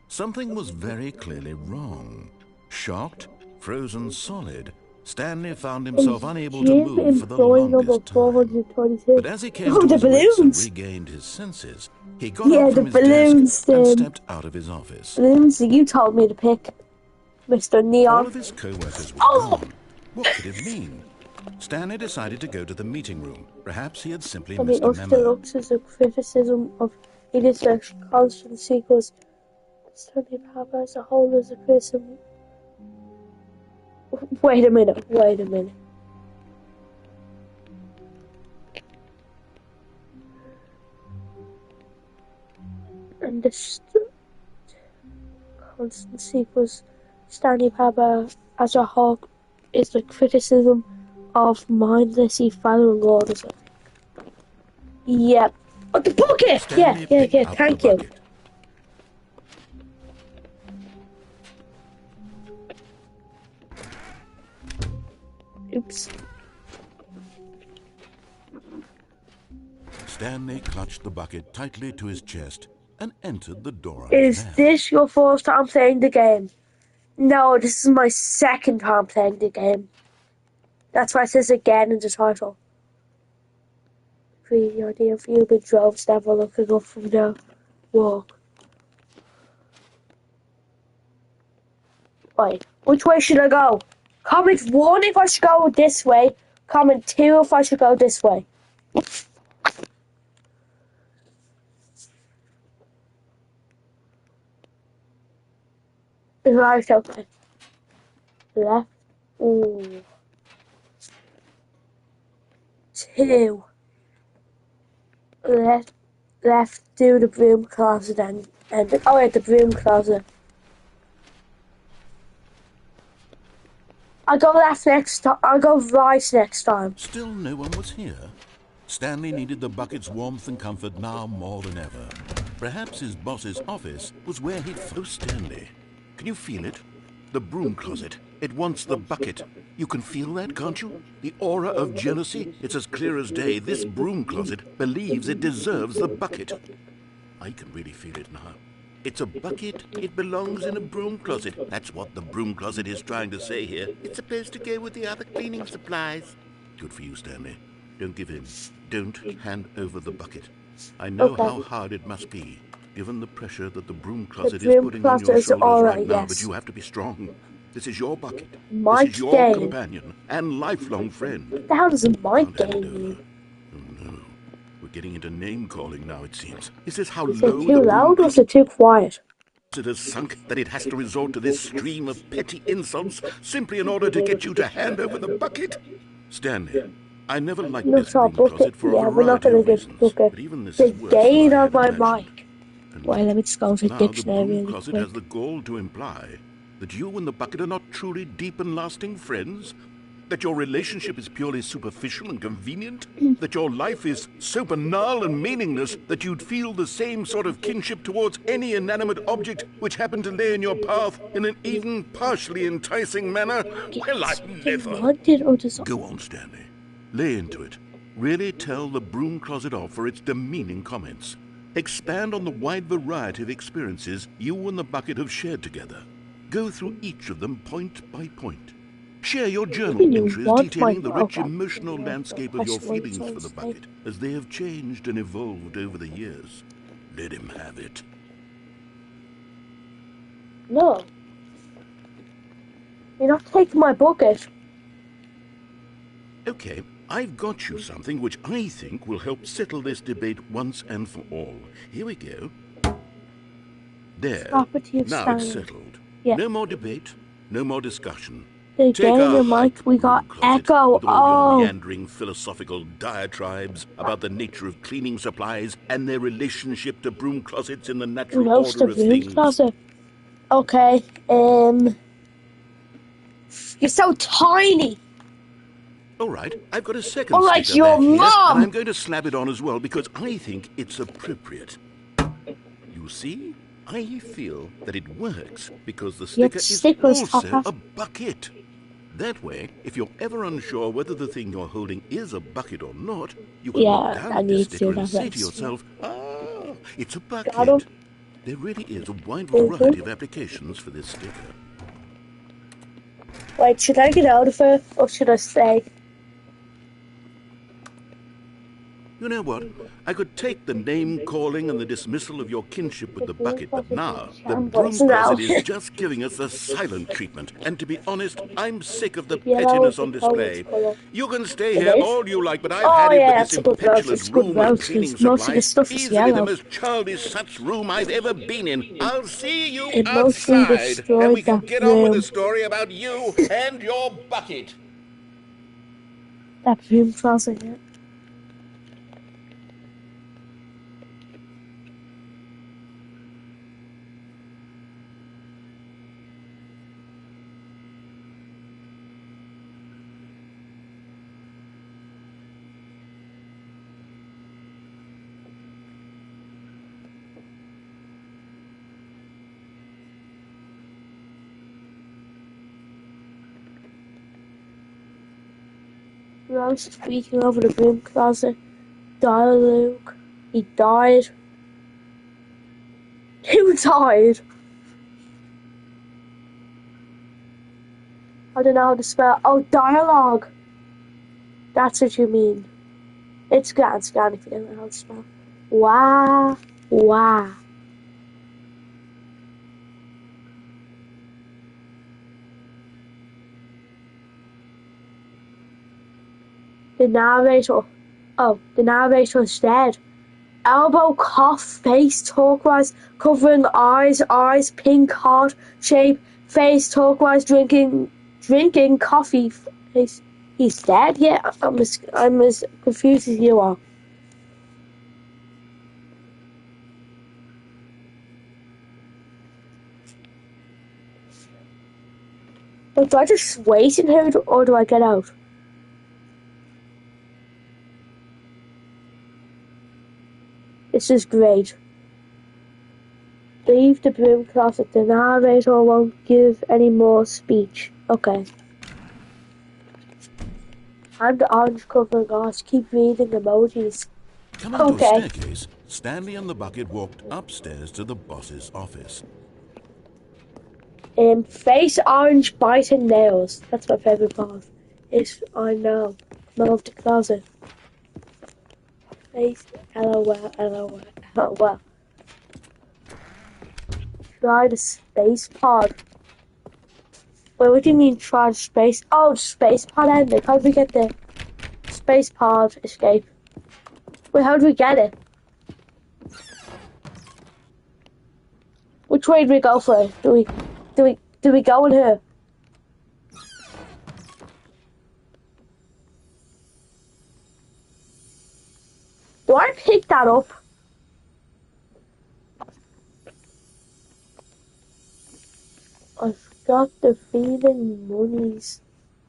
Something was very clearly wrong. Shocked, frozen solid, Stanley found himself unable to Jim move for the employee number longest time. 422. But as he came Oh, to the his wits and balloons! regained his senses, he got Yeah, up the from his balloons, desk and Tim. stepped out of his office. Balloons that you told me to pick, Mr. All Neon. of his co-workers were Oh! gone. What could it mean? Stanley decided to go to the meeting room. Perhaps he had simply I mean, missed a Ultra memo. Deluxe is a criticism of Edith's constant sequels. Stanley Parable as a whole is a criticism. Wait a minute. And the constant sequels, Stanley Parable as a whole is the criticism of mindlessly following orders. Yep. Oh, the bucket! Stanley Yeah, picked up thank the you. bucket. Oops. Stanley clutched the bucket tightly to his chest and entered the door on Is his left. this your first time playing the game? No, this is my second time playing the game. That's why it says again in the title. The idea of you with droves never looking up from the walk. Wait, which way should I go? Comment 1 if I should go this way. Comment 2 if I should go this way. Right, okay. Left. Ooh. 2. Left, do the broom closet and oh wait, the broom closet. I go left next time. I go right next time. Still no one was here. Stanley needed the bucket's warmth and comfort now more than ever. Perhaps his boss's office was where he'd find Stanley. Can you feel it? The broom closet. It wants the bucket. You can feel that, can't you? The aura of jealousy. It's as clear as day. This broom closet believes it deserves the bucket. I can really feel it now. It's a bucket. It belongs in a broom closet. That's what the broom closet is trying to say here. It's supposed to go with the other cleaning supplies. Good for you, Stanley. Don't give in. Don't hand over the bucket. I know how hard it must be, given the pressure that the broom closet is putting on your shoulders right now, but you have to be strong. This is your bucket. This is your companion and lifelong friend. What the hell does a mic game mean? Oh no. We're getting into name-calling now, it seems. Is this how Is low it too loud or is it too quiet? it has sunk that it has to resort to this stream of petty insults simply in order to get you to hand over the bucket? Stanley, I never liked this broom closet for a variety of reasons, but even this is worse gain than I on had my imagined. mic. And Well, let me just go to the now the dictionary broom really closet quick. has the gall to imply that you and the bucket are not truly deep and lasting friends, that your relationship is purely superficial and convenient, that your life is so banal and meaningless that you'd feel the same sort of kinship towards any inanimate object which happened to lay in your path in an even partially enticing manner. Well, I never... Go on, Stanley. Lay into it. Really tell the broom closet off for its demeaning comments. Expand on the wide variety of experiences you and the bucket have shared together. Go through each of them point by point. Share your journal entries detailing the rich emotional landscape of your feelings for the bucket as they have changed and evolved over the years. Let him have it. No. You're not taking my bucket. Okay, I've got you something which I think will help settle this debate once and for all. Here we go. There. Now it's settled. Yeah. No more debate, no more discussion. Take our mic, we got echo. with all your meandering philosophical diatribes about the nature of cleaning supplies and their relationship to broom closets in the natural order of things. Closet. Okay, you're so tiny. All right, I've got a second like sticker your back here, mom. and I'm going to slap it on as well because I think it's appropriate. You see? I feel that it works because the sticker is also a bucket. That way, if you're ever unsure whether the thing you're holding is a bucket or not, you can look down at the sticker and say to yourself, ah, it's a bucket. There really is a wide variety of applications for this sticker. Wait, should I get out of it or should I stay? You know what? I could take the name-calling and the dismissal of your kinship with the bucket, but now the broom closet is just giving us the silent treatment. And to be honest, I'm sick of the pettiness on display. You can stay here all you like, but I've had it with this impetuous room of cleaning supplies. Easily the most childish such room I've ever been in. I'll see you outside, and we can get on with the story about you and your bucket. That broom closet, yeah. Rose speaking over the broom closet. Dialogue. He died. Who died? I don't know how to spell. Oh, dialogue. That's what you mean. It's scan if you don't know how to spell. Wow. The narrator is dead. Elbow, cough, face, turquoise, covering eyes, pink, heart shape, face, turquoise, drinking coffee, face. He's dead? Yeah, I'm as confused as you are. But do I just wait in here or do I get out? This is great. Leave the broom closet. The narrator won't give any more speech. Okay. I'm the orange covering eyes. Keep reading emojis. Come on to a staircase. Stanley and the bucket walked upstairs to the boss's office. Face orange biting nails. That's my favourite part. I know. Smell of the closet. Face LOL LOL LOL. Try the space pod. Wait, what do you mean try the space? Oh, the space pod ending. How do we get the space pod escape? Wait, how do we get it? Which way do we go for it? Do we go in here? Do I pick that up? I've got the feeling money's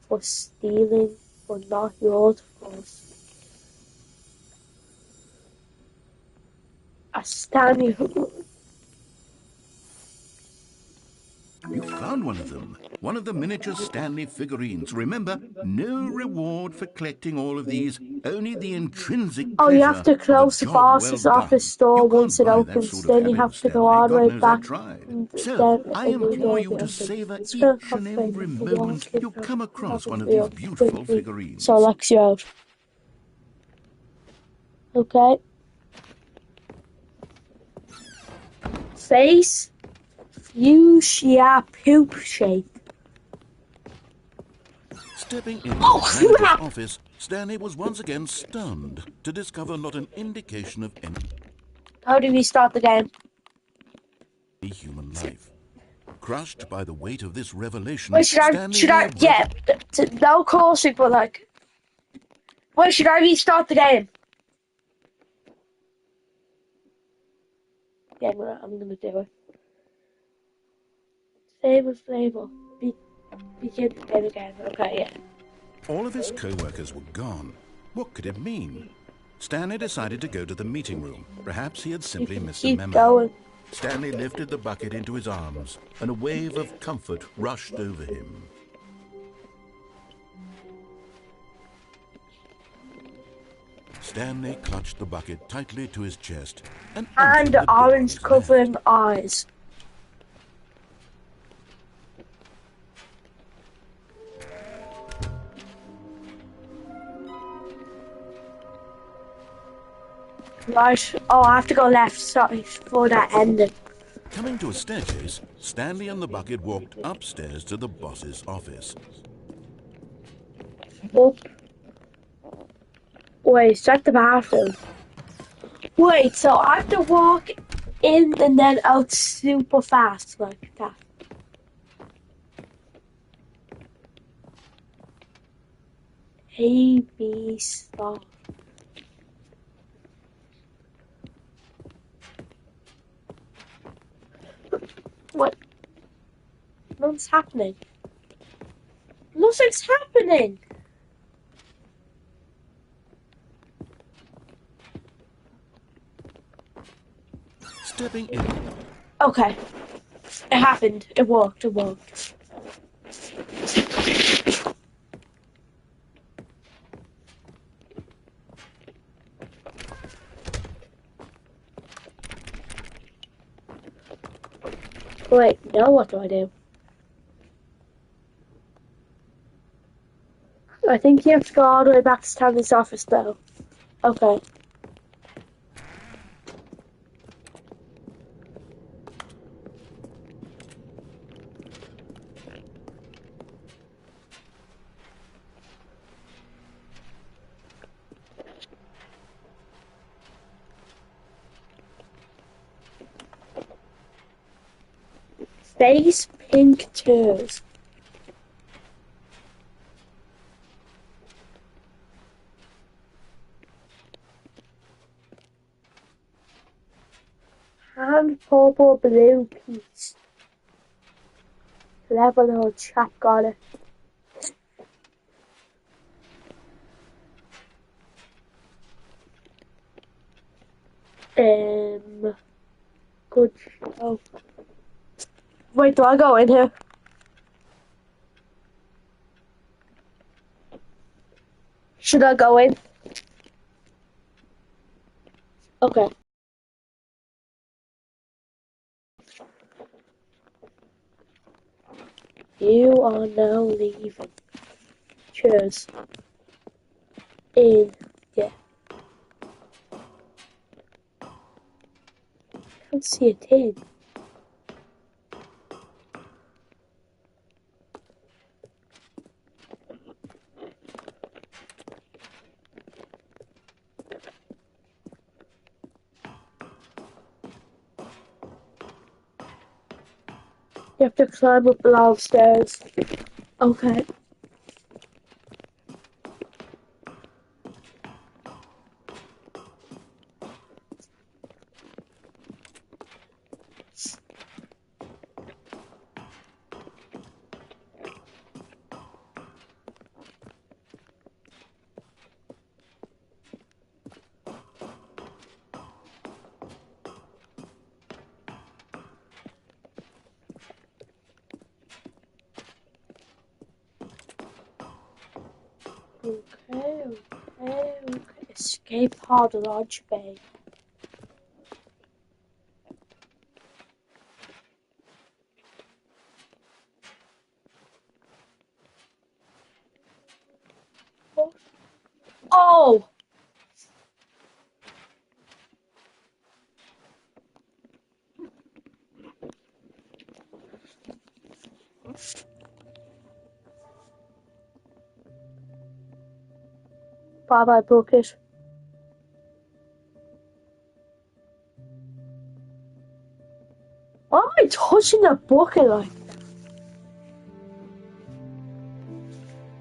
for stealing, but not yours, of course. A Stanley. You found one of them. One of the miniature Stanley figurines. Remember, no reward for collecting all of these. Only the intrinsic Oh, pleasure you have to of a close the job boss's well office done. door You once can't it buy that opens. sort of Then you having, have to go Stanley. all the God way knows I back. tried. And So, then I a new implore door you will to open. savor It's each gonna and have every to moment walk you come across one of obviously these up beautiful quickly, figurines. so it locks you out. Okay. Face fuchsia poop shape. Stepping into Oh, his manager's crap! office, Stanley was once again stunned to discover not an indication of How do we start the game? any human life. Crushed by the weight of this revelation, Wait, Stanley knew yeah, no cursing, but like, wait, should I restart the game? Yeah, I'm gonna do it. Save with flavor. Begin the game again. Okay, yeah. all of his co-workers were gone. What could it mean? Stanley decided to go to the meeting room. Perhaps he had simply missed a Keep memo. going. Stanley lifted the bucket into his arms, and a wave of comfort rushed over him. Stanley clutched the bucket tightly to his chest and And entered the door on orange his covering left. eyes. Right. Oh, I have to go left. Sorry for that ending. Coming to a staircase, Stanley and the bucket walked upstairs to the boss's office. Up. Wait, is that the bathroom? Wait, so I have to walk in and then out super fast like that. A, B, stop. What? Nothing's happening. Nothing's happening. Stepping in, Okay. It happened. It worked. It worked. Wait, now what do I do? I think you have to go all the way back to Stanley's office though. Okay. Face pink toes. Hand purple blue piece. Clever little chap got it. Good show. Wait, do I go in here? Should I go in? Okay. You are now leaving. Cheers. In. Yeah. Can't see a thing. You have to climb up the long stairs. Okay. Okay. Escape pod launch bay. Oh! Bye-bye bucket. Why am I touching the bucket like?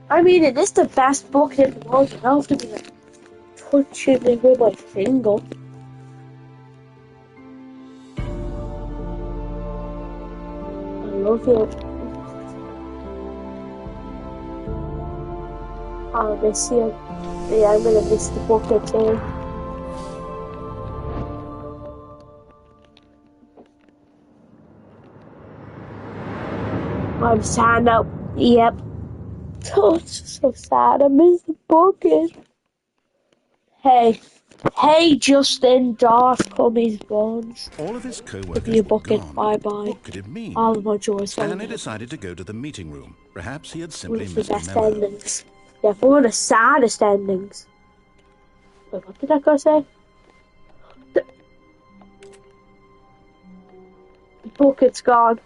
I mean, it is the best bucket in the world. You don't have to be like touching it with my finger. I love you. I'll miss you. Yeah, I'm gonna miss the bucket too. I'm sad now. Yep. Oh, it's so sad. I miss the bucket. Hey, Justin, Darth, Cummies, Bones. All of his Give co-workers me a were bucket. gone. Bye-bye. What could it mean? All of my joys. Stanley decided to go to the meeting room. Perhaps he had simply One of the missed a best memo. endings. Yeah, one of the saddest endings. Wait, what did that guy say? The bucket's gone.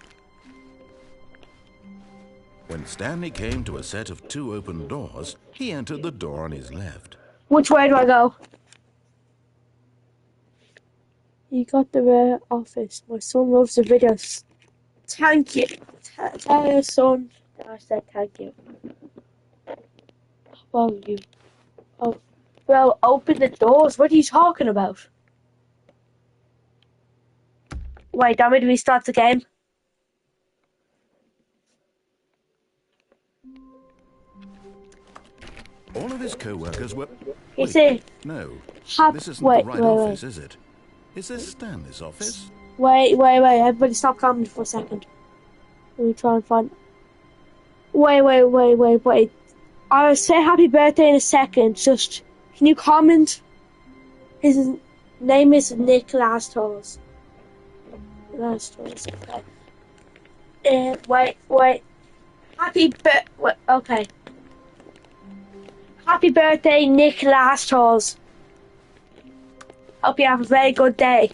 When Stanley came to a set of 2 open doors, he entered the door on his left. Which way do I go? You got the rare office. My son loves the videos. Thank you. Tell your son that I said thank you. Well, you. Oh, well, open the doors. What are you talking about? Wait, damn it, restart the game. All of his co-workers were... You see? No, Have, this isn't wait, the right office, is it? Is this Stanley's office? Wait. Everybody stop commenting for a second. Let me try and find... Wait. I'll say happy birthday in a second. Just, can you comment? His name is Nick Lastos. Okay. Wait. Okay. Happy birthday, Nick Lastos. Hope you have a very good day.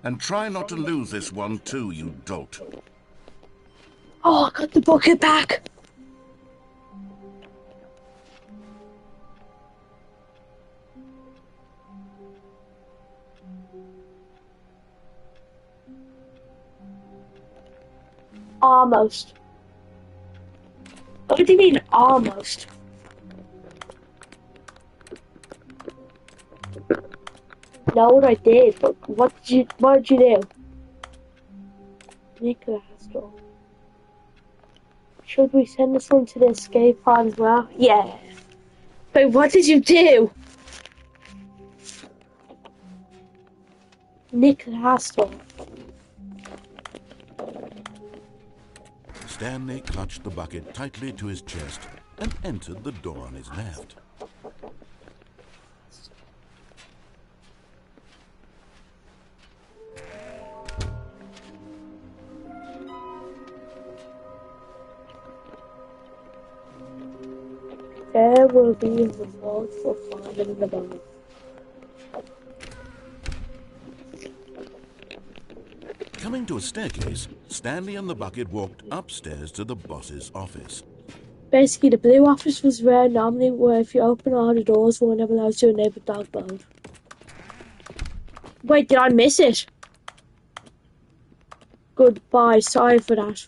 And try not to lose this one too, you dolt. Oh, I got the bucket back. Almost. What do you mean, almost? No, what I did, but what did you do? Nicholas, should we send this one to the escape pod as well? Yeah. But what did you do? Nicholas. Stanley clutched the bucket tightly to his chest and entered the door on his left. will be in the vault for finding the bomb. Coming to a staircase, Stanley and the bucket walked upstairs to the boss's office. Basically, the blue office was where normally where if you open all the doors, one never allows you to enable dog mode. Wait, did I miss it? Goodbye, sorry for that.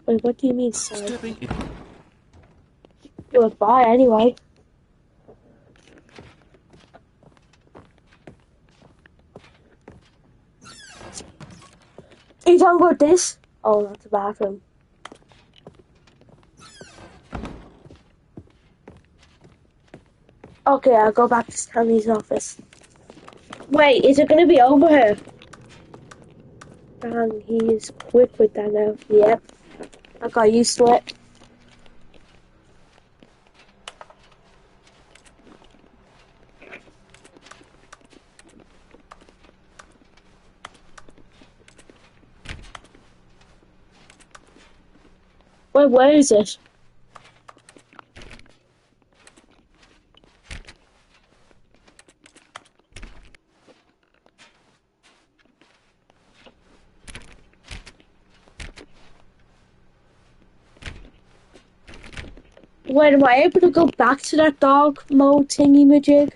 Wait, what do you mean, sorry? Stepping in. Goodbye, anyway. Are you talking about this? Oh, that's the bathroom. Okay, I'll go back to Stanley's office. Wait, is it gonna be over here? Dang, he is quick with that now. Yep. I got used to it. Wait, where is it? Wait, am I able to go back to that dog mode thingy-majig?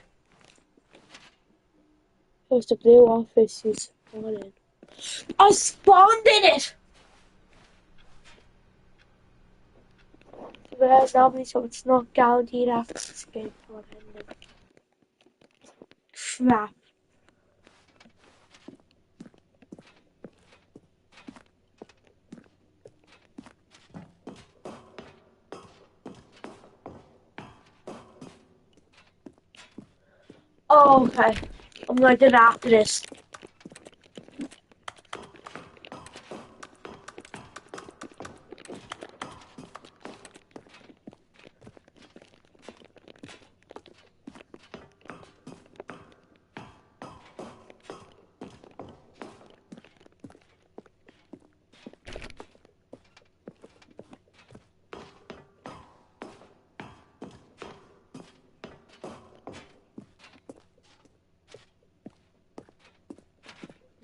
There's the blue office you spawned in. I spawned in it! Whereas normally, so it's not guaranteed after this game not ending. Crap. Oh, okay. I'm gonna do that after this.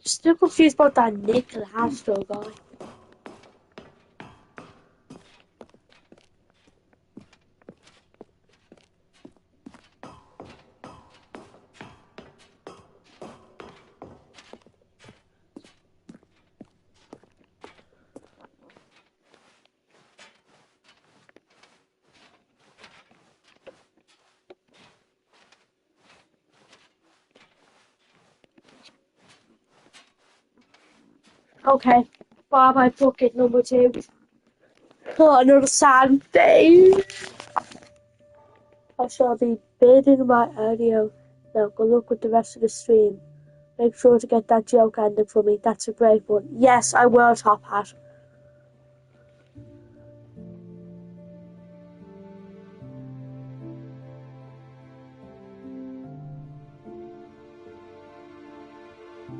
Still confused about that Nick Lastro guy. Okay, bye bye bucket number 2. Oh, another sad day. I shall be bidding my audio. Now good luck with the rest of the stream. Make sure to get that joke ending for me. That's a great one. Yes, I will, Top Hat.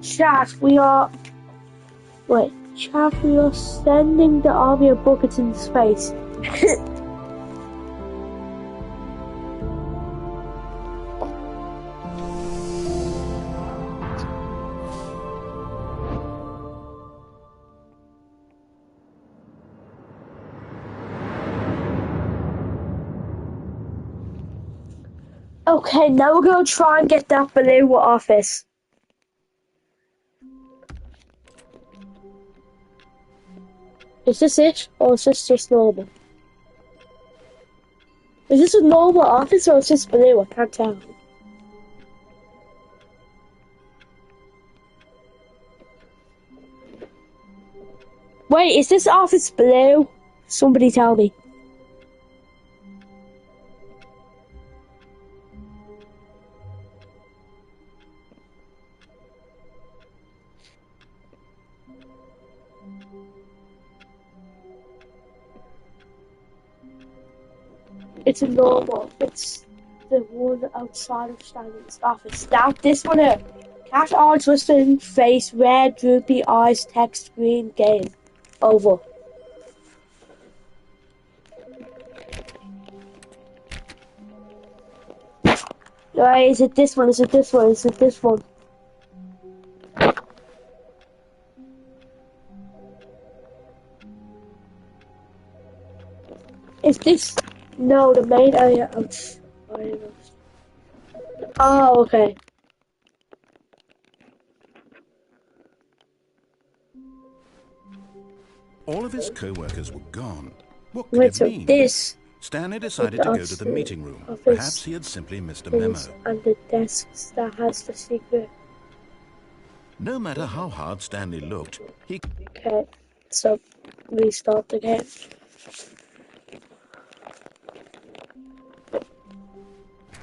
Chat, we are... Wait, chat, we are sending the army of buckets into space. Okay, now we're going to try and get that blue office. Is this it? Or is this just normal? Is this a normal office or is this blue? I can't tell. Wait, is this office blue? Somebody tell me. It's a normal. It's the one outside of Stanley's office. That this one here. Cat eyes, listening, face, red, droopy eyes, text, green, game. Over. Right, is it this one? Is it this one? Is it this one? Is this... No, the main area outside. Oh, okay. All of his co-workers were gone. What could Wait, it so mean? this Stanley decided to go to the meeting room. office Perhaps he had simply missed a memo. is and the desks that has the secret. No matter how hard Stanley looked, he Okay, so restart the game.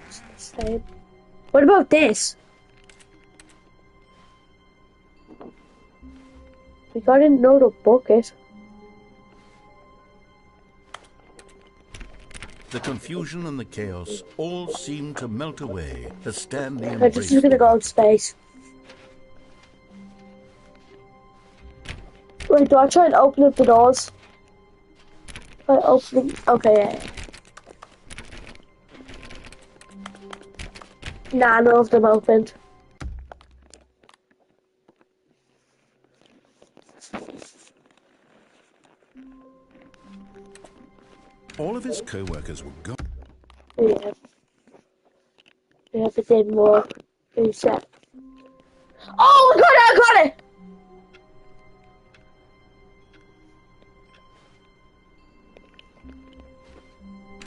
It's the same. What about this? We got another bucket. the confusion and the chaos all seemed to melt away as Stanley I'm embraced just gonna the go in space. Wait, do I try and open up the doors? Try opening. Okay, yeah. Nah, none of them opened. All of his co-workers were gone. Yeah. Yeah, but then more. Who's that? Oh, I got it!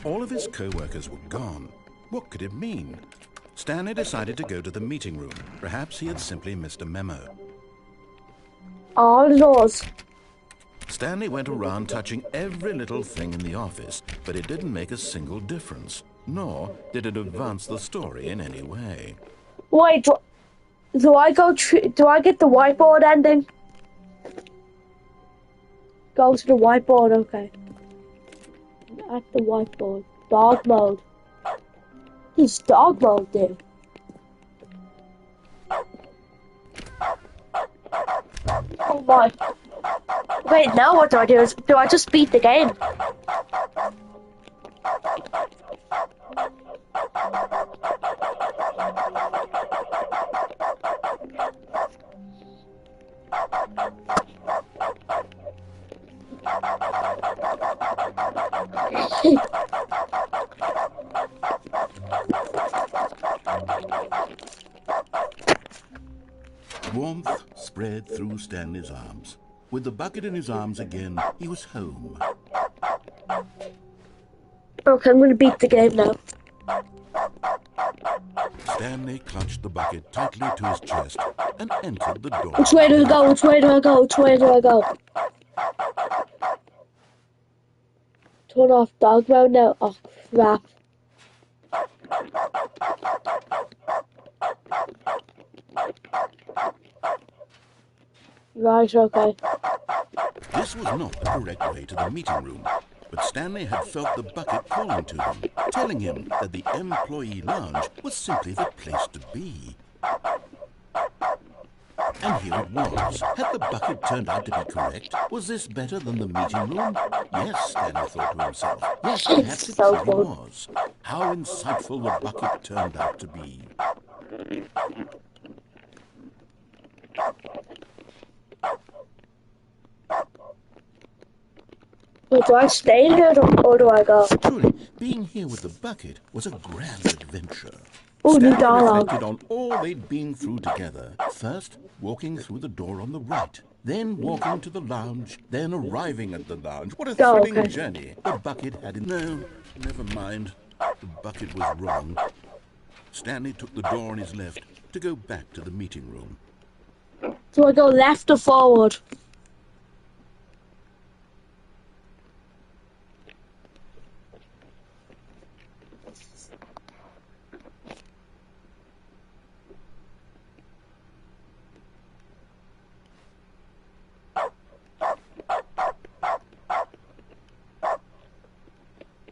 All of his co-workers were gone. What could it mean? Stanley decided to go to the meeting room. Perhaps he had simply missed a memo. All the doors. Stanley went around touching every little thing in the office, but it didn't make a single difference, nor did it advance the story in any way. Wait, do I go? Do I get the whiteboard ending? Go to the whiteboard, okay. At the whiteboard, dog mode. He's dog mode, dude. Oh my. Wait, now what do I do? Do I just beat the game? Warmth spread through Stanley's arms. With the bucket in his arms again, he was home. Okay, I'm gonna beat the game now. Stanley clutched the bucket tightly to his chest and entered the door. Which way do I go? Which way do I go? Which way do I go? Turn off dog mode now. Oh crap. Right, okay. This was not the correct way to the meeting room, but Stanley had felt the bucket calling to him, telling him that the employee lounge was simply the place to be. And here it was. Had the bucket turned out to be correct? Was this better than the meeting room? Yes, Stanley thought to himself. Yes, perhaps it So really good. was. How insightful the bucket turned out to be. Wait, do I stay here or do I go? Truly, being here with the bucket was a grand adventure. Oh, new Stanley dialogue. reflected on all they'd been through together. First, walking through the door on the right. Then walking to the lounge. Then arriving at the lounge. What a Oh, thrilling okay. journey. The bucket had... No, never mind. The bucket was wrong. Stanley took the door on his left to go back to the meeting room. Do I go left or forward?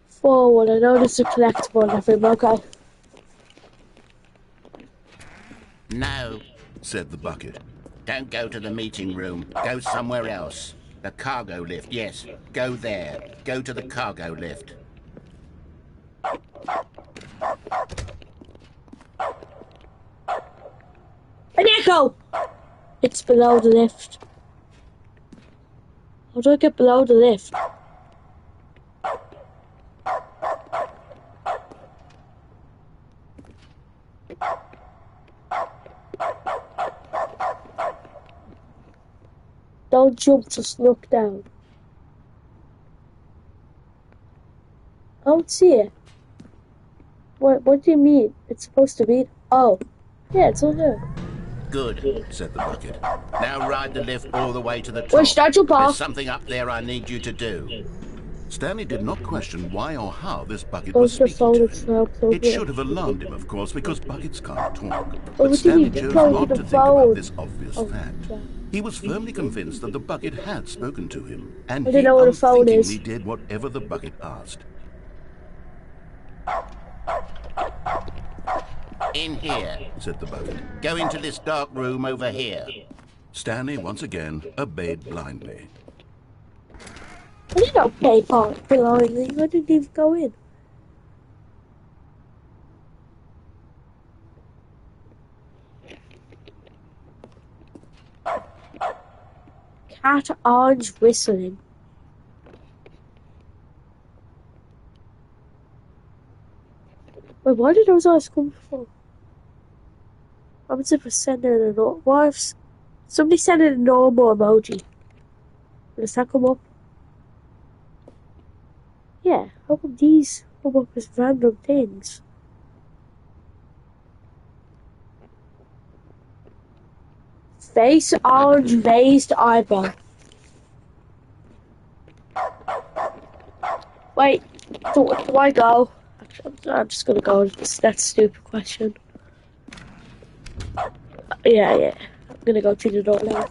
Forward, I know there's a collectible and everything, okay. No, Said the bucket. don't go to the meeting room. Go somewhere else. The cargo lift, yes. Go there. Go to the cargo lift. you go? It's below the lift. How do I get below the lift? Don't jump, just look down. I don't see it. What do you mean? It's supposed to be... Oh. Yeah, it's on there. Good, said the bucket. Now ride the lift all the way to the top. Wait, should I jump There's off? something up there I need you to do. Stanley did not question why or how this bucket Oh, was the speaking phone to is him. now plugged It in. should have alarmed him, of course, because buckets can't talk. what But do you Stanley mean, chose plug in not the to think about phone? this obvious Oh, fact. yeah. He was firmly convinced that the bucket had spoken to him, and I he didn't know what a phone is. unthinkingly did whatever the bucket asked. In here, Said the bucket. go into this dark room over here. Stanley once again obeyed blindly. I didn't okay blindly. I didn't even go in. Cat orange whistling. Wait, where did those eyes come from? I'm just sending a note. What if somebody sent in a normal emoji? Does that come up? Yeah, how come these come up as random things? Face orange raised eyebrow. Wait, do I go? Actually, I'm just gonna go. That's a stupid question. Yeah. I'm gonna go to the door now.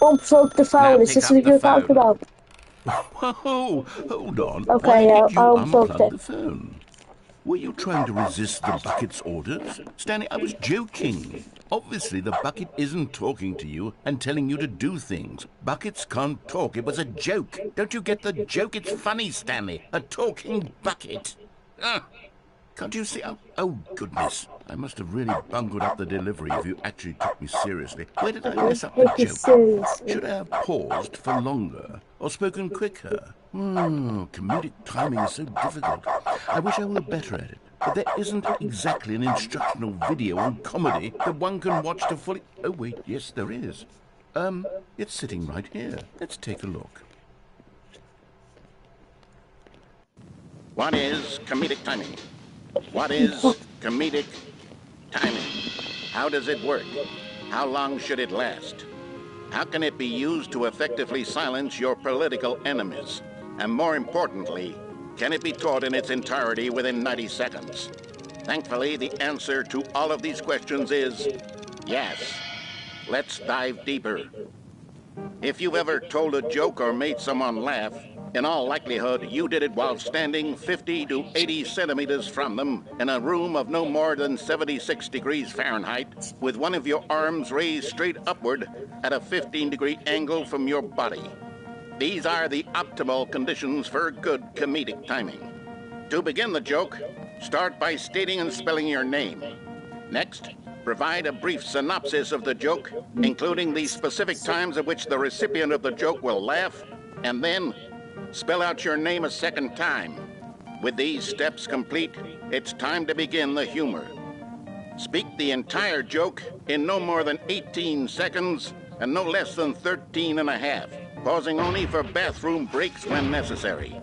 Unplug the phone. Is pick this up what the you're talking phone. about? Whoa, hold on. Okay, Why yeah, did you I'll unplug unplug it. the phone? Were you trying to resist the bucket's orders? Stanley, I was joking. Obviously, the bucket isn't talking to you and telling you to do things. Buckets can't talk. It was a joke. Don't you get the joke? It's funny, Stanley. A talking bucket. Can't you see? Oh, goodness. I must have really bungled up the delivery if you actually took me seriously. Where did I mess up the Take it joke? seriously. Should I have paused for longer or spoken quicker? Comedic timing is so difficult. I wish I were better at it. But there isn't exactly an instructional video on comedy that one can watch to fully... Oh, wait, yes, there is. It's sitting right here. Let's take a look. What is comedic timing? What is comedic timing? How does it work? How long should it last? How can it be used to effectively silence your political enemies? And more importantly, can it be taught in its entirety within 90 seconds? Thankfully, the answer to all of these questions is yes. Let's dive deeper. If you've ever told a joke or made someone laugh, in all likelihood, you did it while standing 50 to 80 centimeters from them in a room of no more than 76 degrees Fahrenheit, with one of your arms raised straight upward at a 15-degree angle from your body. These are the optimal conditions for good comedic timing. To begin the joke, start by stating and spelling your name. Next, provide a brief synopsis of the joke, including the specific times at which the recipient of the joke will laugh, and then spell out your name a second time. With these steps complete, it's time to begin the humor. Speak the entire joke in no more than 18 seconds and no less than 13 and a half, pausing only for bathroom breaks when necessary.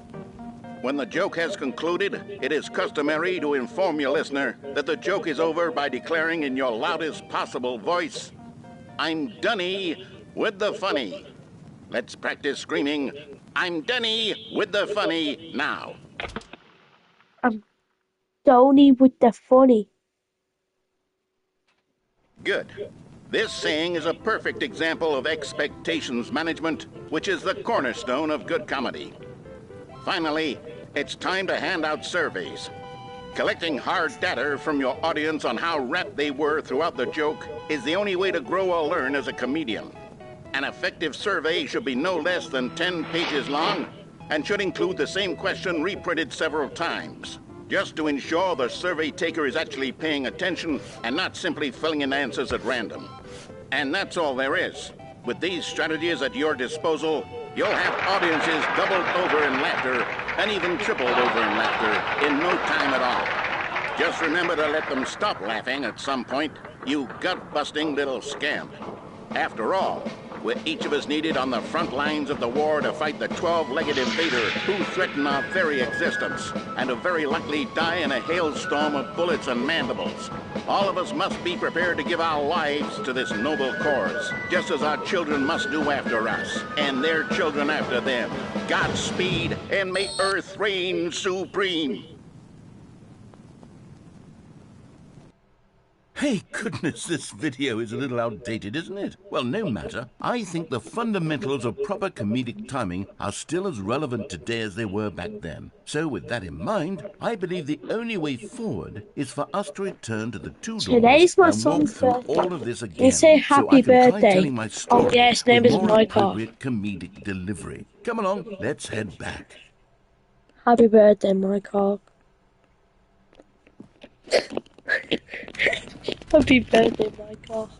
When the joke has concluded, it is customary to inform your listener that the joke is over by declaring in your loudest possible voice, "I'm Dunny with the funny." Let's practice screaming, "I'm Dunny with the funny" now. I'm Donny with the funny. Good. This saying is a perfect example of expectations management, which is the cornerstone of good comedy. Finally, it's time to hand out surveys. Collecting hard data from your audience on how rapt they were throughout the joke is the only way to grow or learn as a comedian. An effective survey should be no less than 10 pages long and should include the same question reprinted several times, just to ensure the survey taker is actually paying attention and not simply filling in answers at random. And that's all there is. With these strategies at your disposal, you'll have audiences doubled over in laughter and even tripled over in laughter in no time at all. Just remember to let them stop laughing at some point, you gut-busting little scamp. After all, we're each of us needed on the front lines of the war to fight the 12-legged invader who threaten our very existence, and who very likely die in a hailstorm of bullets and mandibles. All of us must be prepared to give our lives to this noble cause, just as our children must do after us, and their children after them. Godspeed, and may Earth reign supreme. Hey, goodness, this video is a little outdated, isn't it? Well, no matter. I think the fundamentals of proper comedic timing are still as relevant today as they were back then. So with that in mind, I believe the only way forward is for us to return to the two doors Today's my and walk son's through birthday. all of this Can again, you say so happy I can try birthday? telling my story Oh yeah, his name with is more Michael. appropriate comedic delivery. Come along, let's head back. Happy birthday, Michael. Happy birthday, Michael.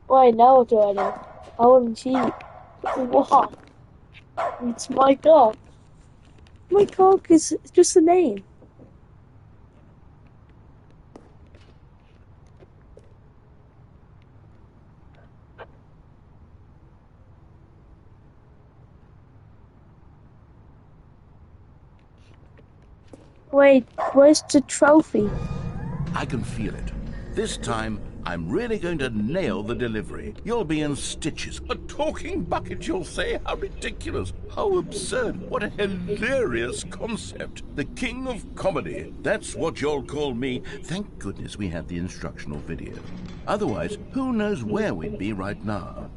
Why now do I know? I wouldn't see it. What? It's my dog. My dog is just a name. Wait, where's the trophy? I can feel it. This time, I'm really going to nail the delivery. You'll be in stitches. A talking bucket, you'll say? How ridiculous. How absurd. What a hilarious concept. The king of comedy. That's what you'll call me. Thank goodness we had the instructional video. Otherwise, who knows where we'd be right now.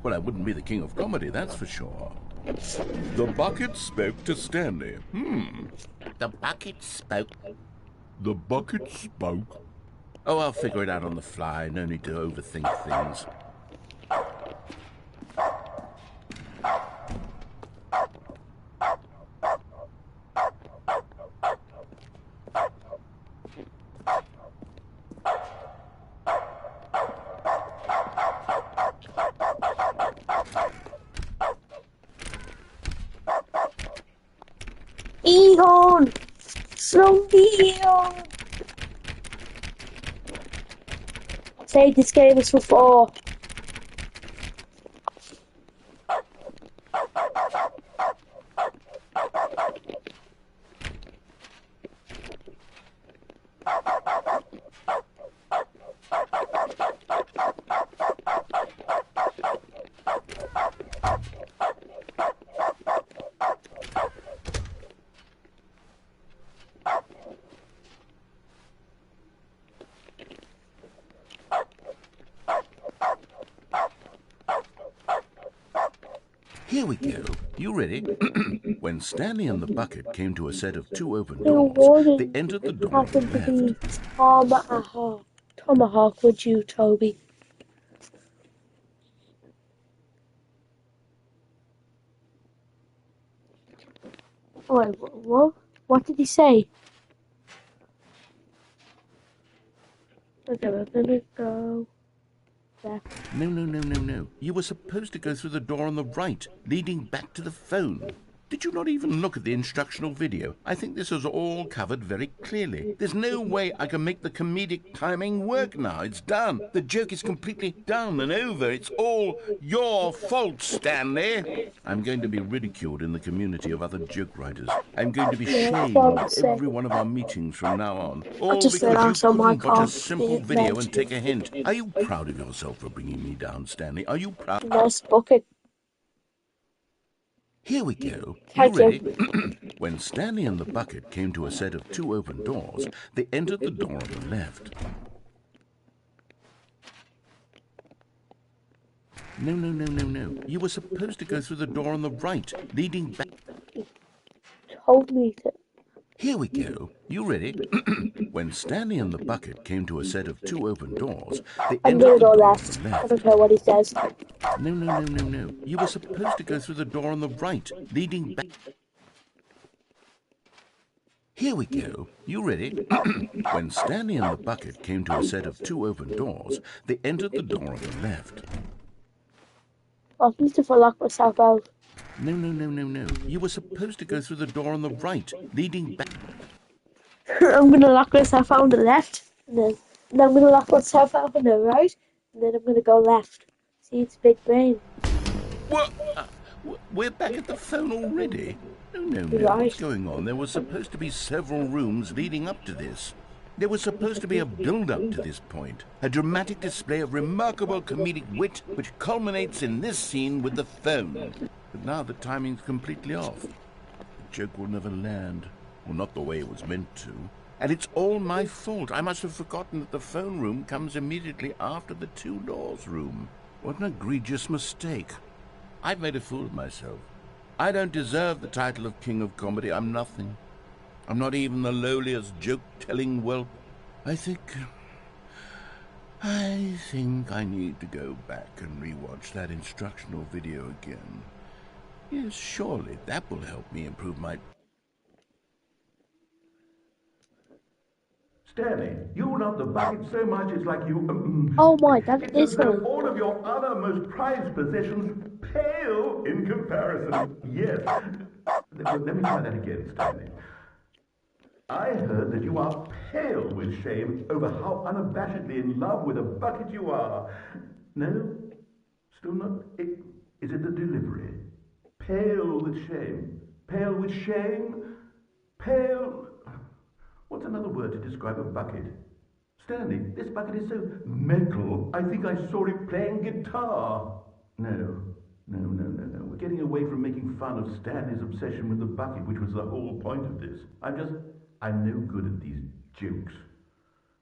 Well, I wouldn't be the king of comedy, that's for sure. The bucket spoke to Stanley. The bucket spoke. The bucket spoke. Oh, I'll figure it out on the fly. No need to overthink things. Eon! Eon! Say this game is for 4. Here we go. You ready? When Stanley and the bucket came to a set of 2 open doors, they entered the door on the happened to be left. Tomahawk. Tomahawk, would you, Toby? Wait, what? What did he say? Okay, we're gonna go there. No. You were supposed to go through the door on the right, leading back to the phone. Did you not even look at the instructional video? I think this is all covered very clearly. There's no way I can make the comedic timing work now. It's done. The joke is completely done and over. It's all your fault, Stanley. I'm going to be ridiculed in the community of other joke writers. I'm going to be shamed at every one of our meetings from now on. All just because you on my couldn't watch car. a simple video and take a hint. Are you proud of yourself for bringing me down, Stanley? Are you proud? Nice bucket. Here we go. You Thank ready? you. When Stanley and the bucket came to a set of 2 open doors, they entered the door on the left. No. You were supposed to go through the door on the right, leading back. Told me to. Here we go. You ready? When Stanley and the bucket came to a set of two open doors, they I'm entered gonna the go door on left. the I left. don't care what he says. No. You were supposed to go through the door on the right, leading back. Here we go. You ready? When Stanley and the bucket came to a set of two open doors, they entered the door on the left. I need to lock myself out. No. You were supposed to go through the door on the right, leading back. I'm gonna lock myself out on the left, and then I'm gonna lock myself out on the right, and then I'm gonna go left. See, it's big brain. What? We're back at the phone already? No. Right. What's going on? There was supposed to be several rooms leading up to this. There was supposed to be a build-up to this point, a dramatic display of remarkable comedic wit which culminates in this scene with the phone. But now the timing's completely off. The joke will never land, or not the way it was meant to. And it's all my fault. I must have forgotten that the phone room comes immediately after the two doors room. What an egregious mistake. I've made a fool of myself. I don't deserve the title of King of Comedy. I'm nothing. I'm not even the lowliest joke-telling whelp. I think I need to go back and rewatch that instructional video again. Yes, surely that will help me improve my... Stanley, you love the bucket so much it's like you... Oh my, that it's is as though one. all of your other most prized possessions pale in comparison. Yes. Let me try that again, Stanley. I heard that you are pale with shame over how unabashedly in love with a bucket you are. No? Still not? Is it the delivery? Pale with shame. Pale with shame? Pale... What's another word to describe a bucket? Stanley, this bucket is so metal, I think I saw it playing guitar. No. We're getting away from making fun of Stanley's obsession with the bucket, which was the whole point of this. I'm no good at these jokes.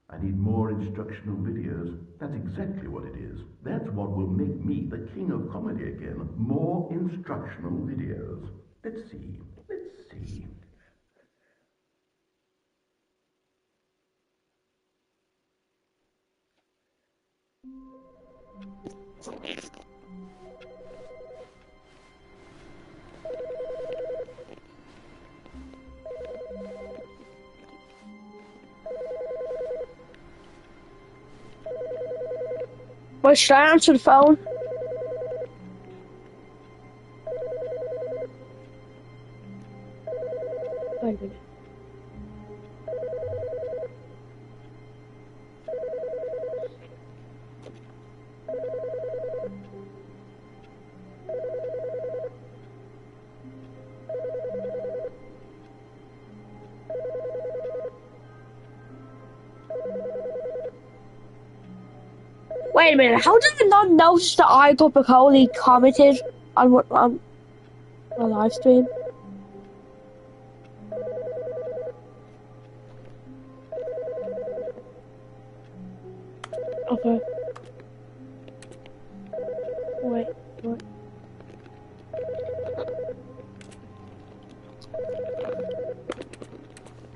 I need more instructional videos. That's exactly what it is. That's what will make me the king of comedy again. More instructional videos. Let's see. Wait, should I answer the phone? Wait a minute. Wait a minute, how did I not notice that I got Bacoli commented on my live stream? Okay. Wait.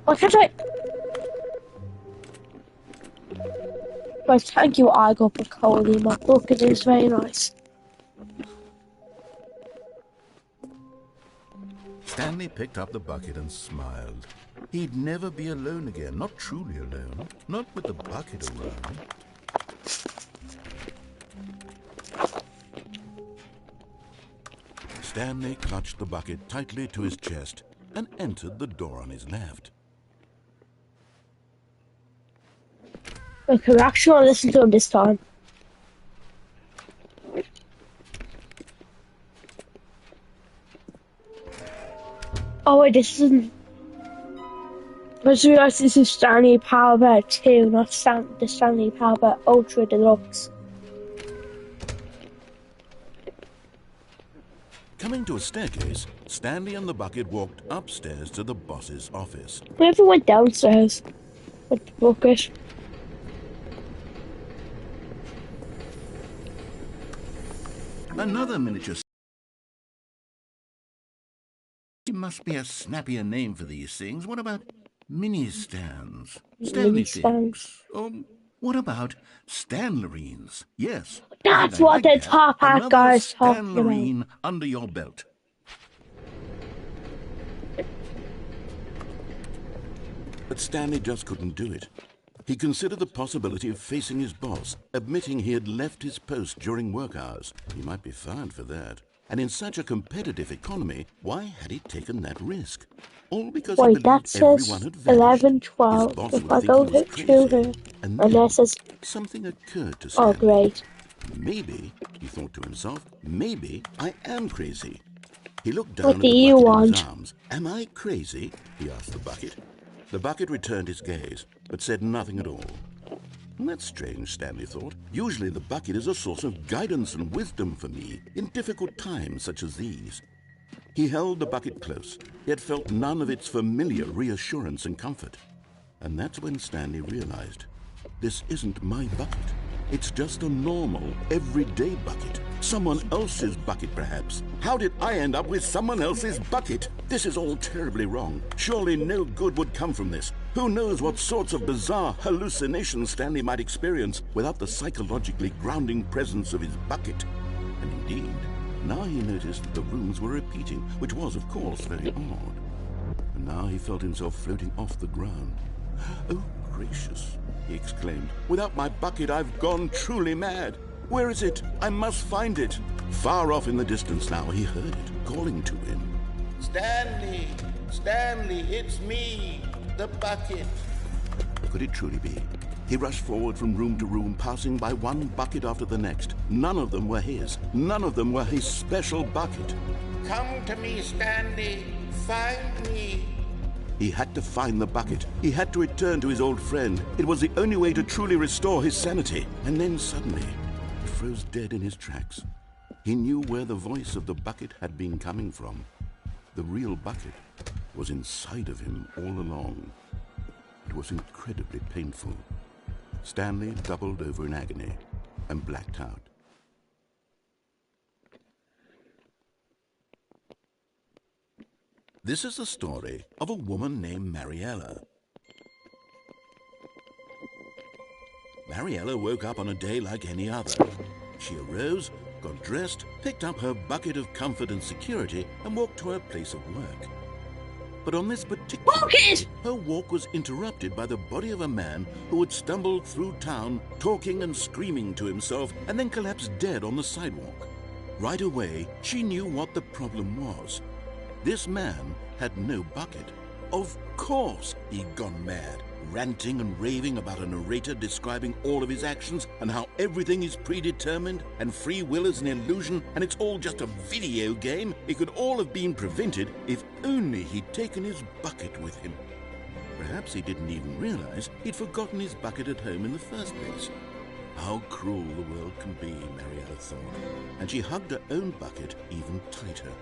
Why can't I? But thank you, I got Bacoli. My bucket is very nice. Stanley picked up the bucket and smiled. He'd never be alone again, not truly alone, not with the bucket around. Stanley clutched the bucket tightly to his chest and entered the door on his left. Okay, we're actually gonna listen to him this time. Oh wait, this isn't... I just realised this is Stanley Powerbird 2, not the Stanley Powerbird Ultra Deluxe. Coming to a staircase, Stanley and the bucket walked upstairs to the boss's office. We never went downstairs with the bucket. Another miniature must be a snappier name for these things. What about mini stands? Mini Stanley stands. things? What about Stanlerines? Yes, I think That's I'd what like the that. top hat Another guy's talking about. Stanlerine under your belt. But Stanley just couldn't do it. He considered the possibility of facing his boss, admitting he had left his post during work hours. He might be fired for that. And in such a competitive economy, why had he taken that risk? All because he Wait, that believed everyone says had vanished. 11, His 12. boss If would I think he go was to through crazy. here, And and then that says, something occurred to oh Stanley. great. Maybe, he thought to himself, maybe I am crazy. He looked down What at do the you bucket in his want? arms. Am I crazy? He asked the bucket. The bucket returned his gaze, but said nothing at all. That's strange, Stanley thought. Usually the bucket is a source of guidance and wisdom for me in difficult times such as these. He held the bucket close, yet felt none of its familiar reassurance and comfort. And that's when Stanley realized, this isn't my bucket. It's just a normal, everyday bucket. Someone else's bucket, perhaps. How did I end up with someone else's bucket? This is all terribly wrong. Surely no good would come from this. Who knows what sorts of bizarre hallucinations Stanley might experience without the psychologically grounding presence of his bucket. And indeed, now he noticed that the rooms were repeating, which was, of course, very odd. And now he felt himself floating off the ground. Oh, gracious, he exclaimed. Without my bucket, I've gone truly mad. Where is it? I must find it. Far off in the distance now, he heard it, calling to him. Stanley! Stanley, it's me, the bucket. Could it truly be? He rushed forward from room to room, passing by one bucket after the next. None of them were his. None of them were his special bucket. Come to me, Stanley. Find me. He had to find the bucket. He had to return to his old friend. It was the only way to truly restore his sanity. And then suddenly, he froze dead in his tracks. He knew where the voice of the bucket had been coming from. The real bucket was inside of him all along. It was incredibly painful. Stanley doubled over in agony and blacked out. This is the story of a woman named Mariella. Mariella woke up on a day like any other. She arose, got dressed, picked up her bucket of comfort and security, and walked to her place of work. But on this particular day, her walk was interrupted by the body of a man who had stumbled through town, talking and screaming to himself, and then collapsed dead on the sidewalk. Right away, she knew what the problem was. This man had no bucket. Of course he'd gone mad, ranting and raving about a narrator describing all of his actions and how everything is predetermined and free will is an illusion and it's all just a video game. It could all have been prevented if only he'd taken his bucket with him. Perhaps he didn't even realize he'd forgotten his bucket at home in the first place. How cruel the world can be, Mariella thought, and she hugged her own bucket even tighter.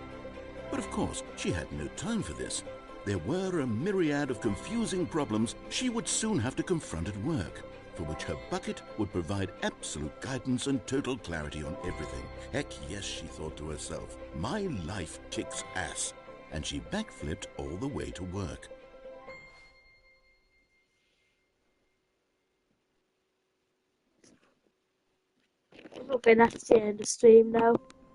But of course, she had no time for this. There were a myriad of confusing problems she would soon have to confront at work, for which her bucket would provide absolute guidance and total clarity on everything. Heck yes, she thought to herself, my life kicks ass. And she backflipped all the way to work. Okay, that's the end of the stream now.